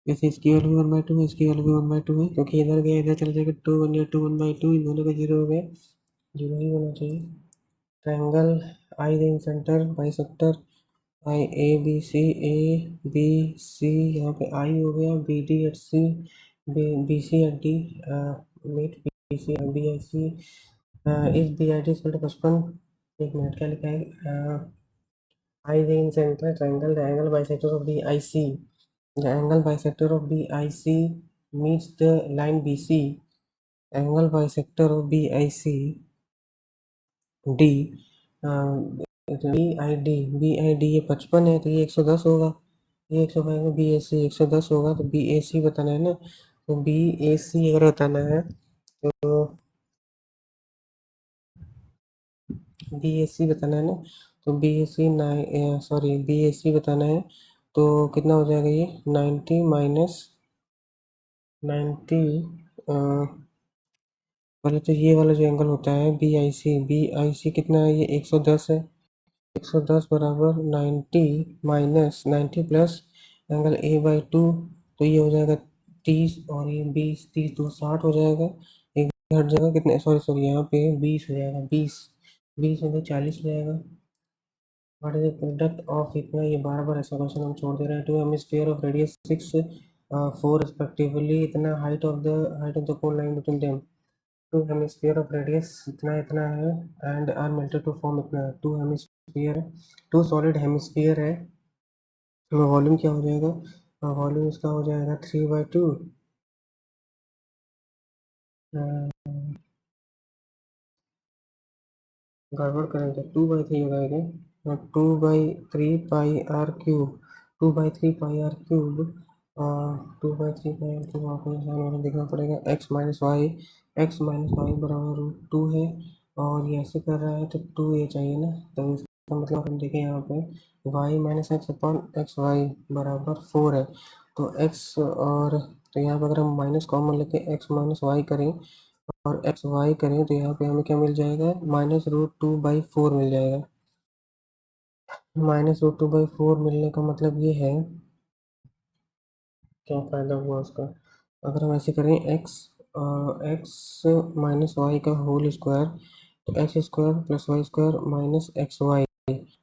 जैसे इसकी वैल्यू 1/2 है, इसकी वैल्यू भी 1/2 है, क्योंकि इधर गया इधर चला जाएगा, 2 1 2 1/2, इन दोनों का 0 हो गया, 0 ही होना चाहिए। Triangle I the centre bisector I A B C, A B C, यहाँ पे आई हो गया, B D at C, B C at D, meet B C at D at C, if B I D equal to 55। एक मिनट, क्या लिखा है? I the centre triangle, the angle bisector of B I C, the angle bisector of BIC meets the line BC, angle bisector of BIC D, BID ये 55 है, तो ये 110 होगा, ये 105 में BAC 110 होगा, तो BAC बताना है ना, तो BAC अगर बताना है तो BAC बताना है ना, तो BAC बताना है, तो कितना हो जाएगा ये 90 माइनस 90, पहले तो ये वाला जो एंगल होता है बी आई सी कितना है, ये 110 है, 110 बराबर 90 माइनस 90 प्लस एंगल A/2, तो ये हो जाएगा 30, और ये 20, 30 2 60 हो जाएगा, एक हट जाएगा, कितने, सॉरी सॉरी, यहाँ पे 20 हो जाएगा, 20 में तो 40 हो जाएगा। What is the product of इतना, ये बार बार ऐसा क्वेश्चन हम छोड़ दे रहे हैं। Two hemisphere of radius 6 4 respectively, इतना height of the cone line between them, two hemisphere of radius इतना इतना है, and are melted to form इतना है, टू हेमिस्फीयर है, टू सॉलिड हेमिस्फीयर है, तो वॉल्यूम क्या हो जाएगा, वॉल्यूम इसका हो जाएगा 3/2, गड़बड़ करें तो 2/3 हो जाएगा, 2/3 pi r cube, 2/3 pi r cube, 2/3 pi r cube, आपको आसान वाला देखना पड़ेगा, एक्स माइनस वाई बराबर √2 है, और ये ऐसे कर रहा है तो 2a चाहिए ना, तो इसका मतलब हम देखें यहाँ पे y minus X upon X Y बराबर 4 है, तो x, और तो यहाँ पर अगर हम माइनस कॉमन लेके x माइनस वाई करें और एक्स वाई करें, तो यहाँ पे हमें क्या मिल जाएगा, -√2/4 मिल जाएगा। -√2/4 मिलने का मतलब ये है, क्या फ़ायदा हुआ उसका, अगर हम ऐसे करें एक्स माइनस वाई का होल स्क्वायर, तो x square plus Y square minus x y,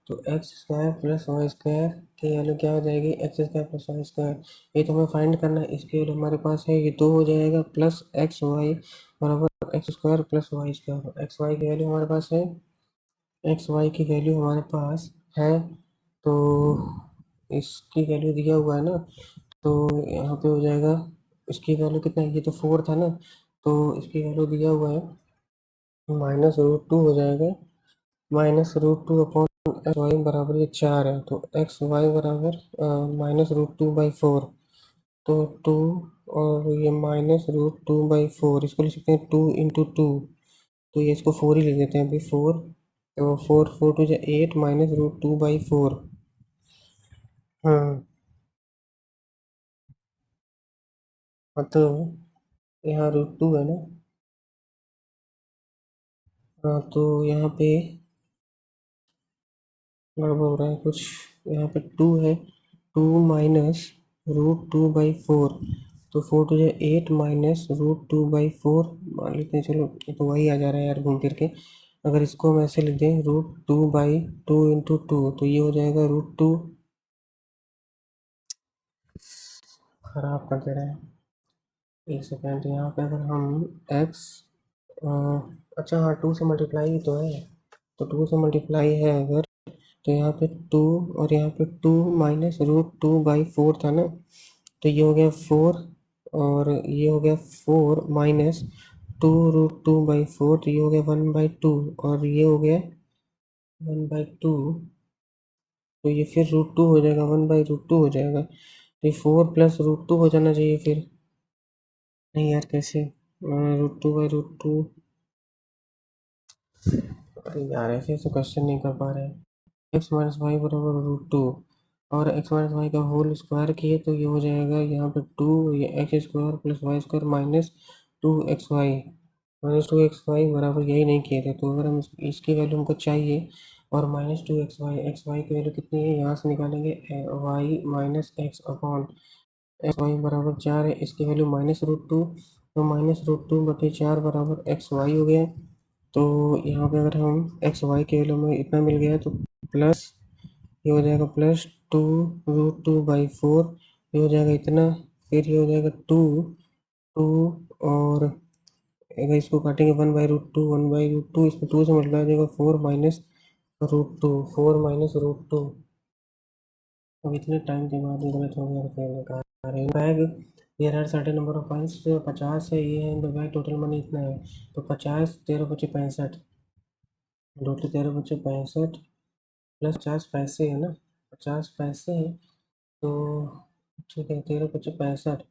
तो x square plus Y square की वैल्यू क्या हो जाएगी, x square plus Y square, ये तो हमें फाइंड करना है, इसकी वैल्यू हमारे पास है, ये 2 हो जाएगा, प्लस एक्स वाई बराबर X square plus Y square, X Y की वैल्यू हमारे पास है, एक्स वाई की वैल्यू हमारे पास है, तो इसकी वैल्यू दिया हुआ है ना, तो यहाँ पे हो जाएगा, इसकी वैल्यू कितना है, ये तो 4 था ना, तो इसकी वैल्यू दिया हुआ है -√2 हो जाएगा, -√2 अपॉन एक्स वाई बराबर ये 4 है, तो एक्स वाई बराबर -√2/4, तो 2, और ये -√2/4, इसको लिख सकते हैं 2 × 2, तो ये इसको 4 ही लिख देते हैं अभी, 4, तो 4 4 2 8 -√2/4। हाँ, मतलब यहाँ √2 है ना, हाँ, तो यहाँ पे गड़बड़ हो रहा है कुछ, यहाँ पे 2 है, 2 -√2/4, तो 4 2 8 -√2/4 मान लेते हैं, चलो ये तो वही आ जा रहा है यार घूम फिर के, अगर इसको हम ऐसे लिख दें √2/2 × 2, तो ये हो जाएगा √2, खराब कर दे रहे हैं, एक सेकेंड, यहाँ पे अगर हम x, अच्छा हाँ 2 से मल्टीप्लाई भी तो है, तो 2 से मल्टीप्लाई है अगर, तो यहाँ पे 2, और यहाँ पे 2 -√2/4 था ना, तो ये हो गया 4, और ये हो गया 4 -2√2/4, तो ये हो गया 1/2, और ये हो गया 1/2, तो ये फिर √2 हो जाएगा, 1/√2 हो जाएगा, तो ये 4 प्लस √2 हो जाना चाहिए फिर, नहीं यार कैसे, √2/√2, अरे यार ऐसे ऐसे क्वेश्चन नहीं कर पा रहे हैं, एक्स माइनस वाई बराबर √2, और एक्स माइनस वाई का होल स्क्वायर किए, तो ये हो जाएगा यहाँ पे 2, ये X square plus Y square -2xy बराबर यही नहीं किए थे, तो अगर हम इसकी वैल्यू हमको चाहिए, और -2xy, एक्स वाई की वैल्यू कितनी है, यहाँ से निकालेंगे Y minus X upon X Y बराबर 4 है, इसकी वैल्यू -√2, तो -√2/4 बराबर एक्स वाई हो गया, तो यहाँ पे अगर हम एक्स वाई के वैल्यू में इतना मिल गया तो प्लस ये हो जाएगा प्लस 2√2/4, ये हो जाएगा इतना, फिर ये हो जाएगा 2 और अगर इसको काटेंगे 1/√2, 1/√2, इसमें 2 से मल्टीप्लाई हो जाएगा 4 - √2। अब इतने टाइम के बाद ये गलत हो गया तो फिर कहा रहे bag there are certain number of coins, 50 है ये है in the bag, total money इतना है। तो 50 13 × 5 = 65, टोटल 13 × 65 प्लस 50 पैसे है ना, 50 पैसे है। तो ठीक है, 13 × 65,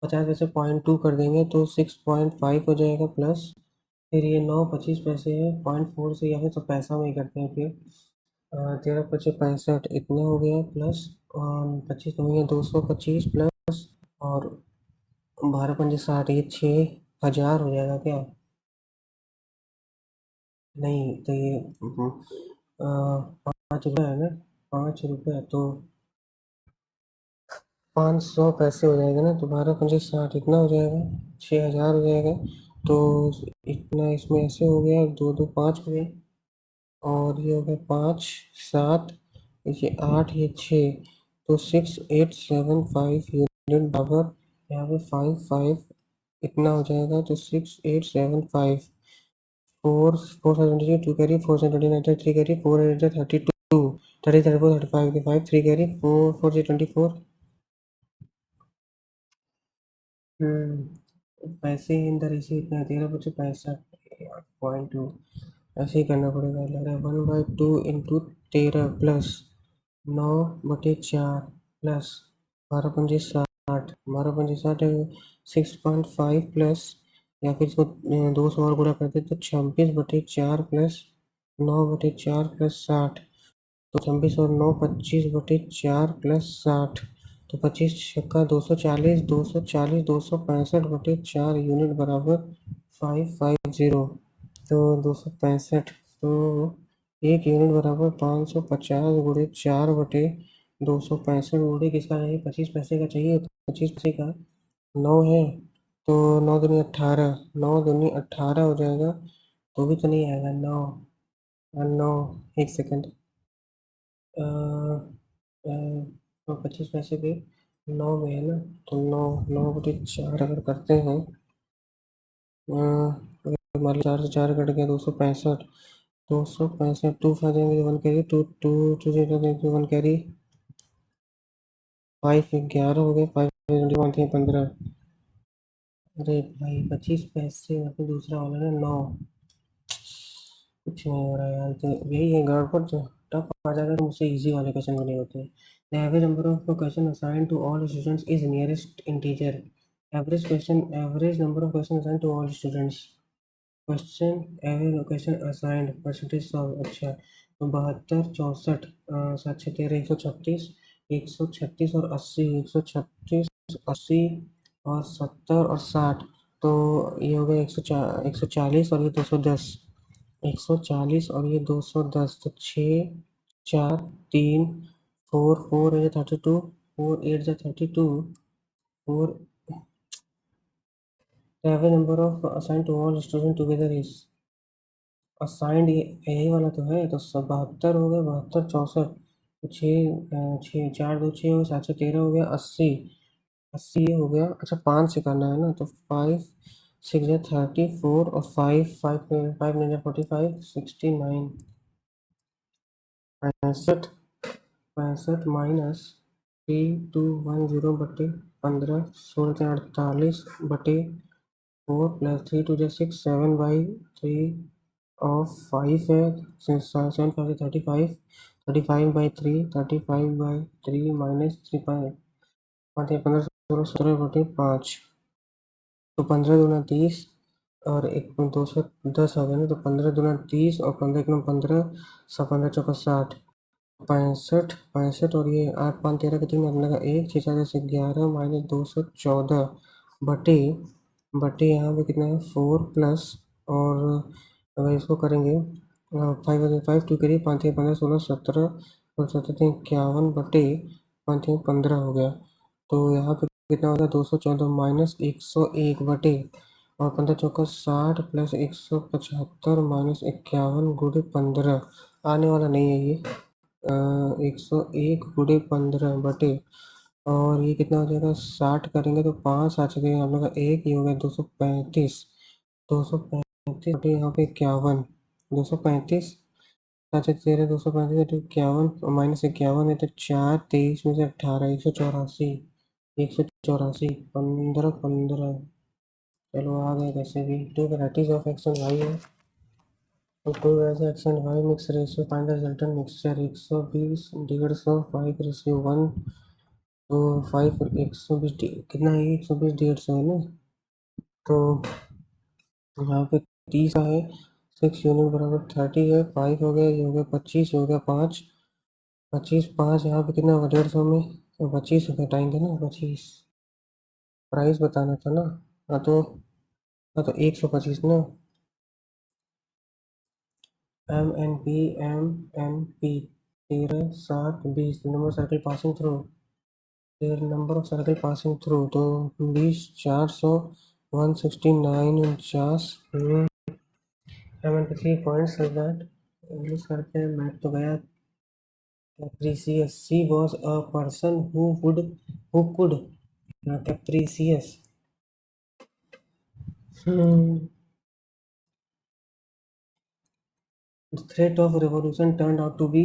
50 में से 0.2 कर देंगे तो 6.5 हो जाएगा, प्लस फिर ये 9 25 पैसे है, 0.4 से या फिर सब पैसा में ही करते हैं फिर। 13 × 65 इतना हो गया, प्लस 25 कम है 225, प्लस और 12×5 = 60, ये 6,000 हो जाएगा क्या? नहीं तो ये 5 रुपये है ना, 5 रुपये तो 500 पैसे हो जाएगा ना, तो 12×5 = 60 इतना हो जाएगा, 6,000 हो जाएगा। तो इतना इसमें ऐसे हो गया, 2 2 5 हो गया, और ये हो गया 5 7, ये 8, ये 6, तो 6875 यूनिट बराबर यहाँ पे 5 5 इतना हो जाएगा, तो 6875 4 4 2 कैरी 4 3 कैरी 4 32 30 34 35 के 5 3 कैरी 4 4 24। पैसे इन द रेशियो इतना है, 13 × 65.2, ऐसे ही करना पड़ेगा। लग रहा है 1/2 इंटू 13 प्लस 9/4 प्लस 12×60, 12×60 6.5 प्लस, या फिर इसको 2 से और गुणा करते तो 26/4 प्लस 9/4 प्लस 60, तो 26 और 9 25/4 प्लस 60, तो 25 छक्का 240, 240 265/4 यूनिट बराबर 550। तो 265, तो एक यूनिट बराबर 550 × 4/265, गुणे किसका चाहिए? 25 पैसे का चाहिए, तो 25 पैसे का 9 है, तो 9 दूनी 18, 9 दूनी 18 हो जाएगा, तो भी तो नहीं आएगा 9, 9 एक सेकेंड, तो 25 पैसे पे 9 में है ना, तो 9 9/4 अगर करते हैं, मान लो 4 से 4 कट गया, 265, 2 5 देंगे तो 1 कैरी, 2 2 2 0 देंगे तो 1 कैरी, 5 11 हो गए, 5 21 15। अरे भाई 25 पैसे, मतलब दूसरा वाला ना 9, कुछ नहीं हो रहा यार, तो यही है गड़बड़, जो टफ आ जाता है तो मुझसे इजी वाले क्वेश्चन बने होते हैं। The average number of question assign to all students is nearest integer, average number of question assign to all students, question assigned percentage solve. अच्छा, तो 72 64 7 6 13 136, 136 और 80, 136 80 और 70 और 60, तो ये हो गया 140 और ये 210, 140 और ये 210, तो 6 4 3 4 4 8 32, 4 8 32, 4 average number of assign to all student together is assigned, ये यही वाला तो है, तो सब 72 हो गया, 72 64, तो 6 4 2 6 हो गया, 7 13 हो गया, 80 80 ये हो गया। अच्छा 5 से करना है ना, तो 5 6 34 और 5 5 5 9 45 69, 65 65 माइनस 3210/15, 16 48/4 प्लस 3 2 6 7/3 ऑफ 5 है, 7 5 35, 35/3, 35/3 माइनस 3 5 15 16 17/5, तो 15 दूना 30 और एक 210 हो गया ना, तो 15 दूना 30 और 15 एक नौ 15, 15 चौका 60, 65 65 और ये 8 5 13 के 3 अपने का 1 6 4 10 11 माइनस 214 बटे बटे यहाँ पे कितना है 4 प्लस, और अगर इसको करेंगे 5 2 करिए 5 15 16 17 और 17 51 बटे 5 15 हो गया, तो यहाँ पे कितना होगा 214 माइनस 101 बटे और 15 चौका 60 प्लस 175 माइनस 51 गुड़े 15 आने वाला नहीं है ये। 101 गुड़े 15 बटे, और ये कितना हो जाएगा, 60 करेंगे तो 5 आ चुके हैं हम लोग का, एक ये हो गया 235, 235 बटे यहाँ पे 51, 235, अच्छा 13, 235 बटे 51 माइनस 51 है तो 4, 23 में से 18, 184, 184, 15, 15। चलो आ गए कैसे भी। Two varieties of X and Y है, तो टू वैसे X and Y mix ratio find the resultant mixture. 120, 150, 5:1, तो 5, 120 कितना है, 120, 150 है ना, तो यहाँ पे 30 का है, 6 यूनिट बराबर 30 है, 5 हो गया, ये हो गया 25, हो गया 5, 25, 5 यहाँ पे कितना होगा 150 में, तो 25 घटाएंगे ना, 25 प्राइस बताना था ना। हाँ तो 125 ना, M N P 13, 7, 20 number circle passing through, number of circle passing through, तो 20, 400, 169, 49। M N P 3 points like that. English करते हैं, मैथ तो गया। Capricious, she was a person who could, capricious. The threat of revolution turned out to be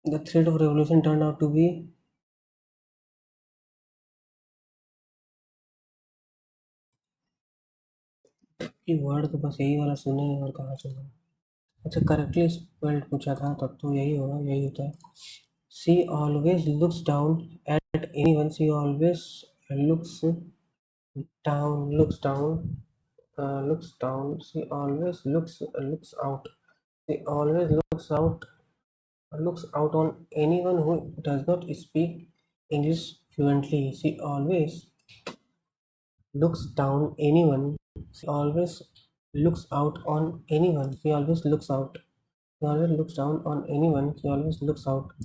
the threat of revolution turned out to be कि word तो बस यही वाला सुने हैं और कहाँ सुना। अच्छा करेक्टली स्पेल्ड पूछा था तब तो यही होगा, यही होता है। She always looks down at anyone, she always looks down, looks down, she always looks out, she always looks out on anyone who does not speak English fluently. She always looks down anyone. She always looks out on anyone. She always looks out. She always looks down on anyone. She always looks out.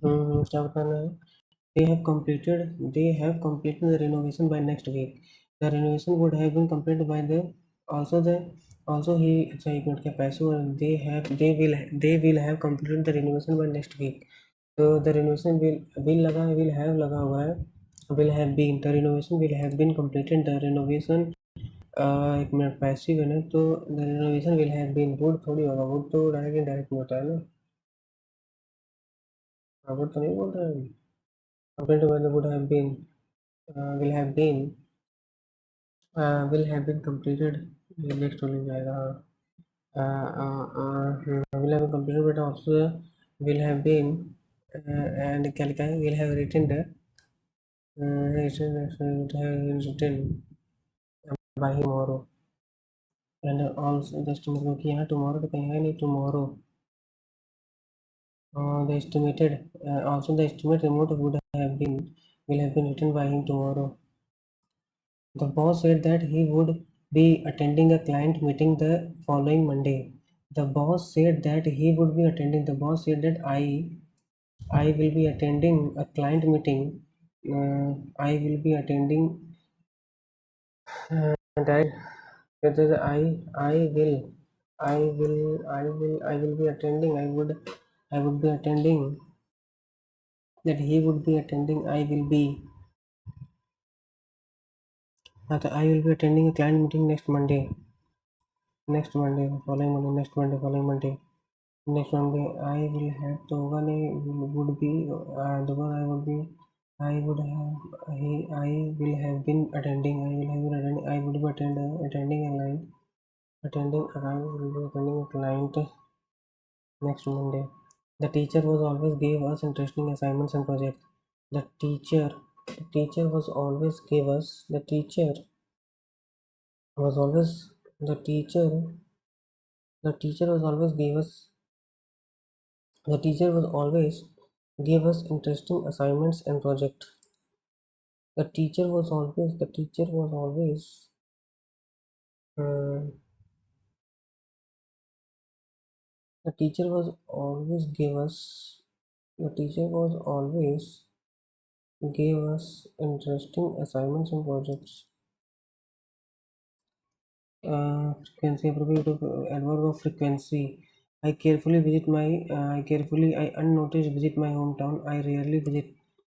क्या बताना है? They have completed the renovation by next week. The renovation would have been completed by the also the also he अच्छा एक मिनट क्या पैसे हुआ? They will have completed the renovation by next week. तो the renovation will लगा है, will have लगा हुआ है, will have been, the renovation will have been completed, the renovation एक मिनट पैसिव है ना, तो the renovation will have been, would थोड़ी होगा, would तो डायरेक्ट इनडायरेक्ट में होता है ना, would तो नहीं बोल रहे हैं। Complete by the would have been, will have been completed, ये नेक्स्ट होने जाएगा। will have been completed but also will have been, and क्या लिखा है, will have written the written by him tomorrow, and also just मतलब कि यहाँ tomorrow तो कहीं है नहीं, tomorrow the estimated also the estimate amount will have been written by him tomorrow. The boss said that he would be attending a client meeting the following Monday. The boss said that he would be attending. The boss said that I will be attending a client meeting. I will be attending. And I will be attending. I would be attending. That he would be attending. I will be. I will be attending a client meeting next Monday. Next Monday, following Monday. Next Monday, following Monday. Next Monday, I will have तो होगा नहीं, would be दोबारा I would be, I would have he I will have been attending, I would be attending a client, will be attending a client next Monday. The teacher was always gave us interesting assignments and projects. The teacher was always gave us was always the teacher was always gave us the teacher was always gave us interesting assignments and project. Uh, the teacher was always give us the teacher was always gave us interesting assignments and projects. Frequency appropriate of adverb of frequency. I unnoticed visit my hometown. I rarely visit.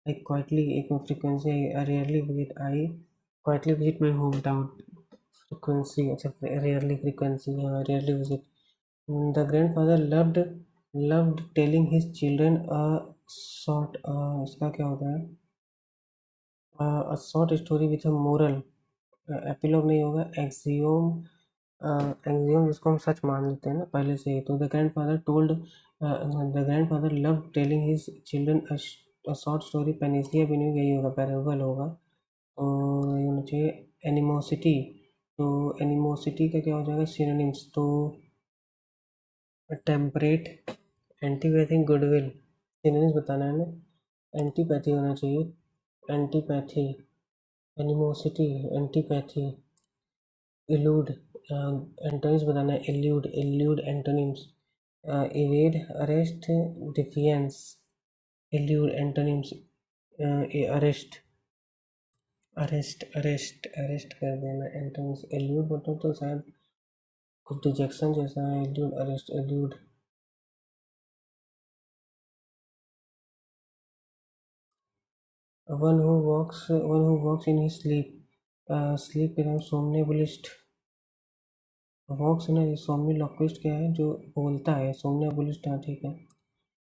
I quietly एक frequency. I rarely visit. I quietly visit my hometown. Frequency अच्छा rarely frequency rarely visit. The grandfather loved telling his children a short इसका क्या होता है a short story with a moral. Epilogue नहीं होगा axiom axiom जिसको हम सच मान लेते हैं ना पहले से ही तो the grandfather love telling his children short story पेनिसिया भी नहीं यही होगा पैरेबल होगा तो ये होना चाहिए एनिमोसिटी तो एनिमोसिटी का क्या हो जाएगा सिनोनिम्स तो टेम्परेट एंटीपैथी गुडविल सिनोनिम्स बताना है ना एंटीपैथी होना चाहिए antipathy animosity antipathy elude antonyms बताना है elude antonyms evade arrest defiance elude antonyms arrest arrest कर देना एंटोनिम्स इल्यूड मतलब तो शायद कुछ डिजेक्शन जैसा है elude arrest elude one who walks in his sleep के नाम सोमनेबुलिस्ट वॉक्स ना सोमनीलॉक्विस्ट क्या है जो बोलता है सोमनेबुलिस्ट हाँ ठीक है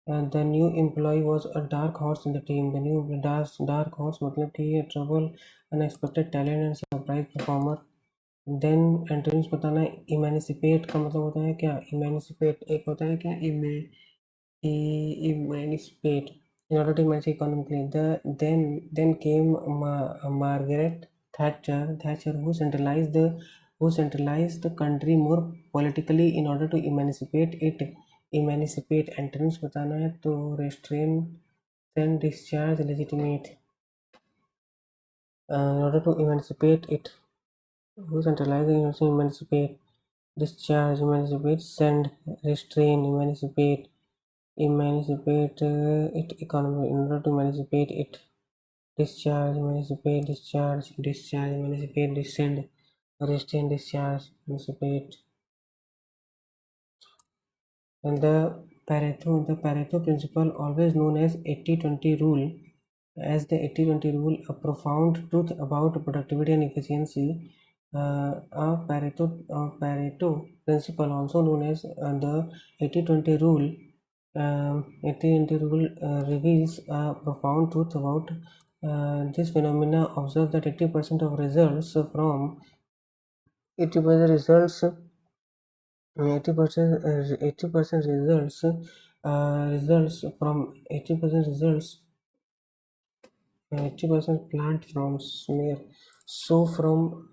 The new employee was a dark horse in the team. The new dark horse मतलब कि ये trouble, unexpected talent and surprise performer. Then antonyms बताना है emancipate का मतलब होता है क्या emancipate एक होता है क्या emancipate in order to manage economically. Then came Margaret Thatcher who centralized the country more politically in order to emancipate it. Emancipate antonyms बताना है तो restrain send discharge legitimate in order to emancipate it who centralize the emancipate discharge emancipate send restrain emancipate it economy in order to emancipate it discharge emancipate discharge emancipate descend restrain discharge emancipate and the Pareto principle always known as 80-20 rule the 80-20 rule a profound truth about productivity and efficiency Pareto principle also known as the 80-20 rule 80-20 rule reveals a profound truth about this phenomena observe that 80% of results from 80% results 80% results from 80% results 80% plant from smear so from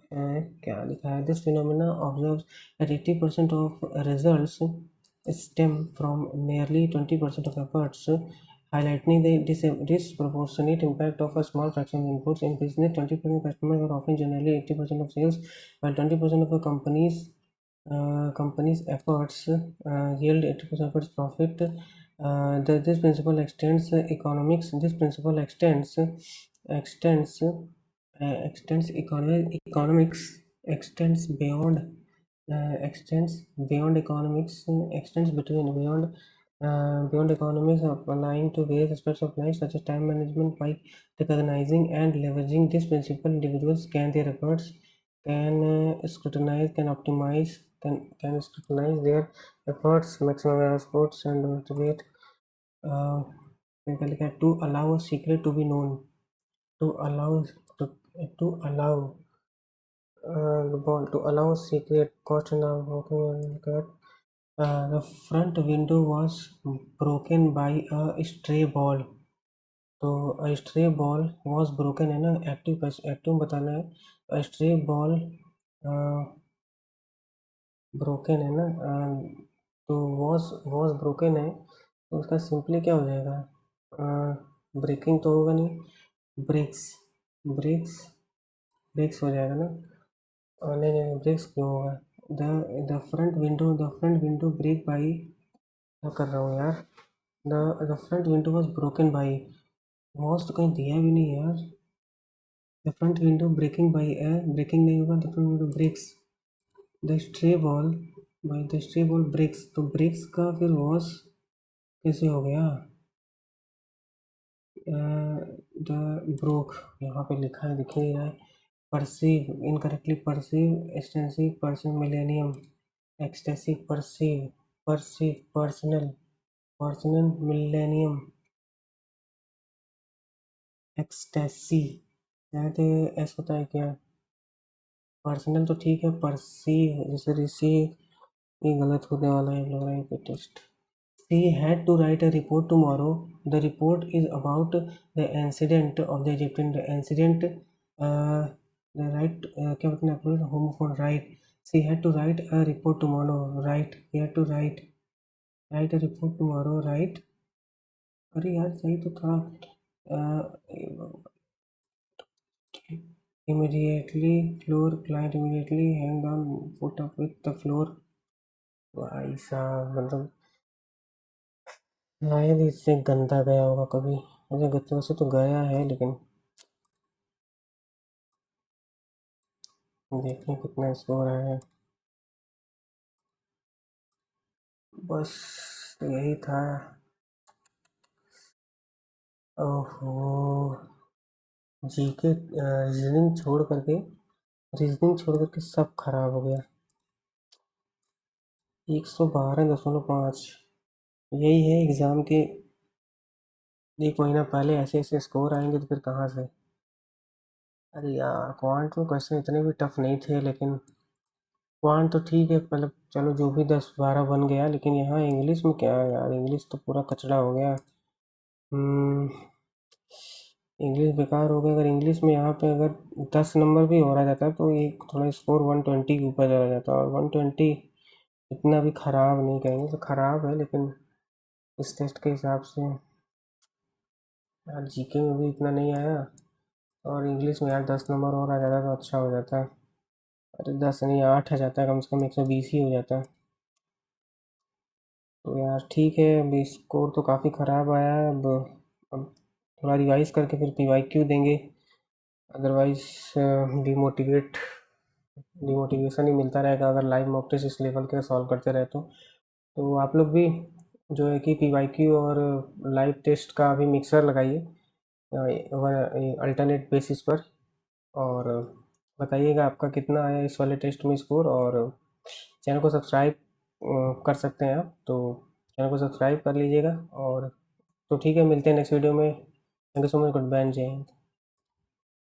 क्या लिखा है this phenomena observes that 80% of results stem from merely 20% of efforts highlighting the disproportionate impact of a small fraction of inputs in business 20% customers are often generally 80% of sales while 20% of a company's efforts yield 80% of its profit. This principle extends economics. This principle extends economics extends beyond economics extends between beyond economics applying to various aspects of life such as time management by recognizing and leveraging this principle individuals can their efforts can scrutinize can optimize can scrutinize their efforts maximize outputs and motivate uh, to allow a secret to be known to allow to, to allow to allow a secret caution of walking the front window was broken by a stray ball तो stray ball was broken है ना active बताना है stray ball broken है ना तो was broken है तो उसका सिंपली क्या हो जाएगा ब्रेकिंग तो होगा नहीं ब्रेक्स ब्रेक्स ब्रेक्स हो जाएगा ना नहीं नहीं ब्रेक्स क्यों होगा the front window break by क्या कर रहा हूँ यार the front window was broken by watch तो कहीं दिया भी नहीं यार। The front window breaking by a, breaking नहीं होगा, the front window breaks the stray ball by the stray ball breaks, तो ब्रेक्स का फिर वॉच कैसे हो गया? द ब्रोक, यहाँ पे लिखा है, दिख ही नहीं रहा है। Perceive incorrectly, perceive extensive person millennium, extensive perceive, perceive personal, personal millennium, ecstasy, शायद ऐसा होता है क्या? पर्सनल तो ठीक है, परसीव जैसे रिसीव, ये गलत होने वाला है, लग रहा है पे test. She had to write a report tomorrow. The report is about the incident of the Egyptian. The incident, the right, क्या बताना है? Homophone, right. She had to write a report tomorrow. Right. He had to write a report tomorrow. Right. अरे यार सही तो था। Immediately floor client immediately hang on put up with the floor। भाई साहब मतलब शायद इससे गंदा गया होगा कभी। मुझे गत्तों से तो गया है, लेकिन देखें कितना स्कोर है। बस यही था। ओहो, जीके रीजनिंग छोड़ करके सब खराब हो गया। 112.5 यही है एग्ज़ाम के 1 महीना पहले ऐसे ऐसे स्कोर आएंगे तो फिर कहाँ से? अरे यार क्वांट में क्वेश्चन इतने भी टफ नहीं थे, लेकिन क्वांट तो ठीक है, मतलब चलो जो भी 10-12 बन गया, लेकिन यहाँ इंग्लिश में क्या है यार, इंग्लिश तो पूरा कचड़ा हो गया। हम्म, इंग्लिश बेकार हो गया। अगर इंग्लिश में यहाँ पे अगर 10 नंबर भी हो रहा जाता तो ये थोड़ा स्कोर 120 के ऊपर चला जाता, और 120 इतना भी ख़राब नहीं कहेंगे, तो ख़राब है, लेकिन इस टेस्ट के हिसाब से यार जीके में भी इतना नहीं आया, और इंग्लिश में यार 10 नंबर और आ जाता तो अच्छा हो जाता। अरे 10 नहीं, 8 आ जाता, कम से कम 120 ही हो जाता। तो यार ठीक है, अभी स्कोर तो काफ़ी ख़राब आया है। अब थोड़ा रिवाइज़ करके फिर पीवाईक्यू देंगे, अदरवाइज़ डिमोटिवेट डिमोटिवेशन ही मिलता रहेगा अगर लाइव मॉक टेस्ट इस लेवल के सॉल्व करते रहे तो आप लोग भी जो है कि पीवाईक्यू और लाइव टेस्ट का भी मिक्सर लगाइए अल्टरनेट बेसिस पर, और बताइएगा आपका कितना आया इस वाले टेस्ट में स्कोर। और चैनल को सब्सक्राइब कर सकते हैं आप, तो चैनल को सब्सक्राइब कर लीजिएगा। और तो ठीक है, मिलते हैं नेक्स्ट वीडियो में। Thank you so much, goodbye, जय हिंद।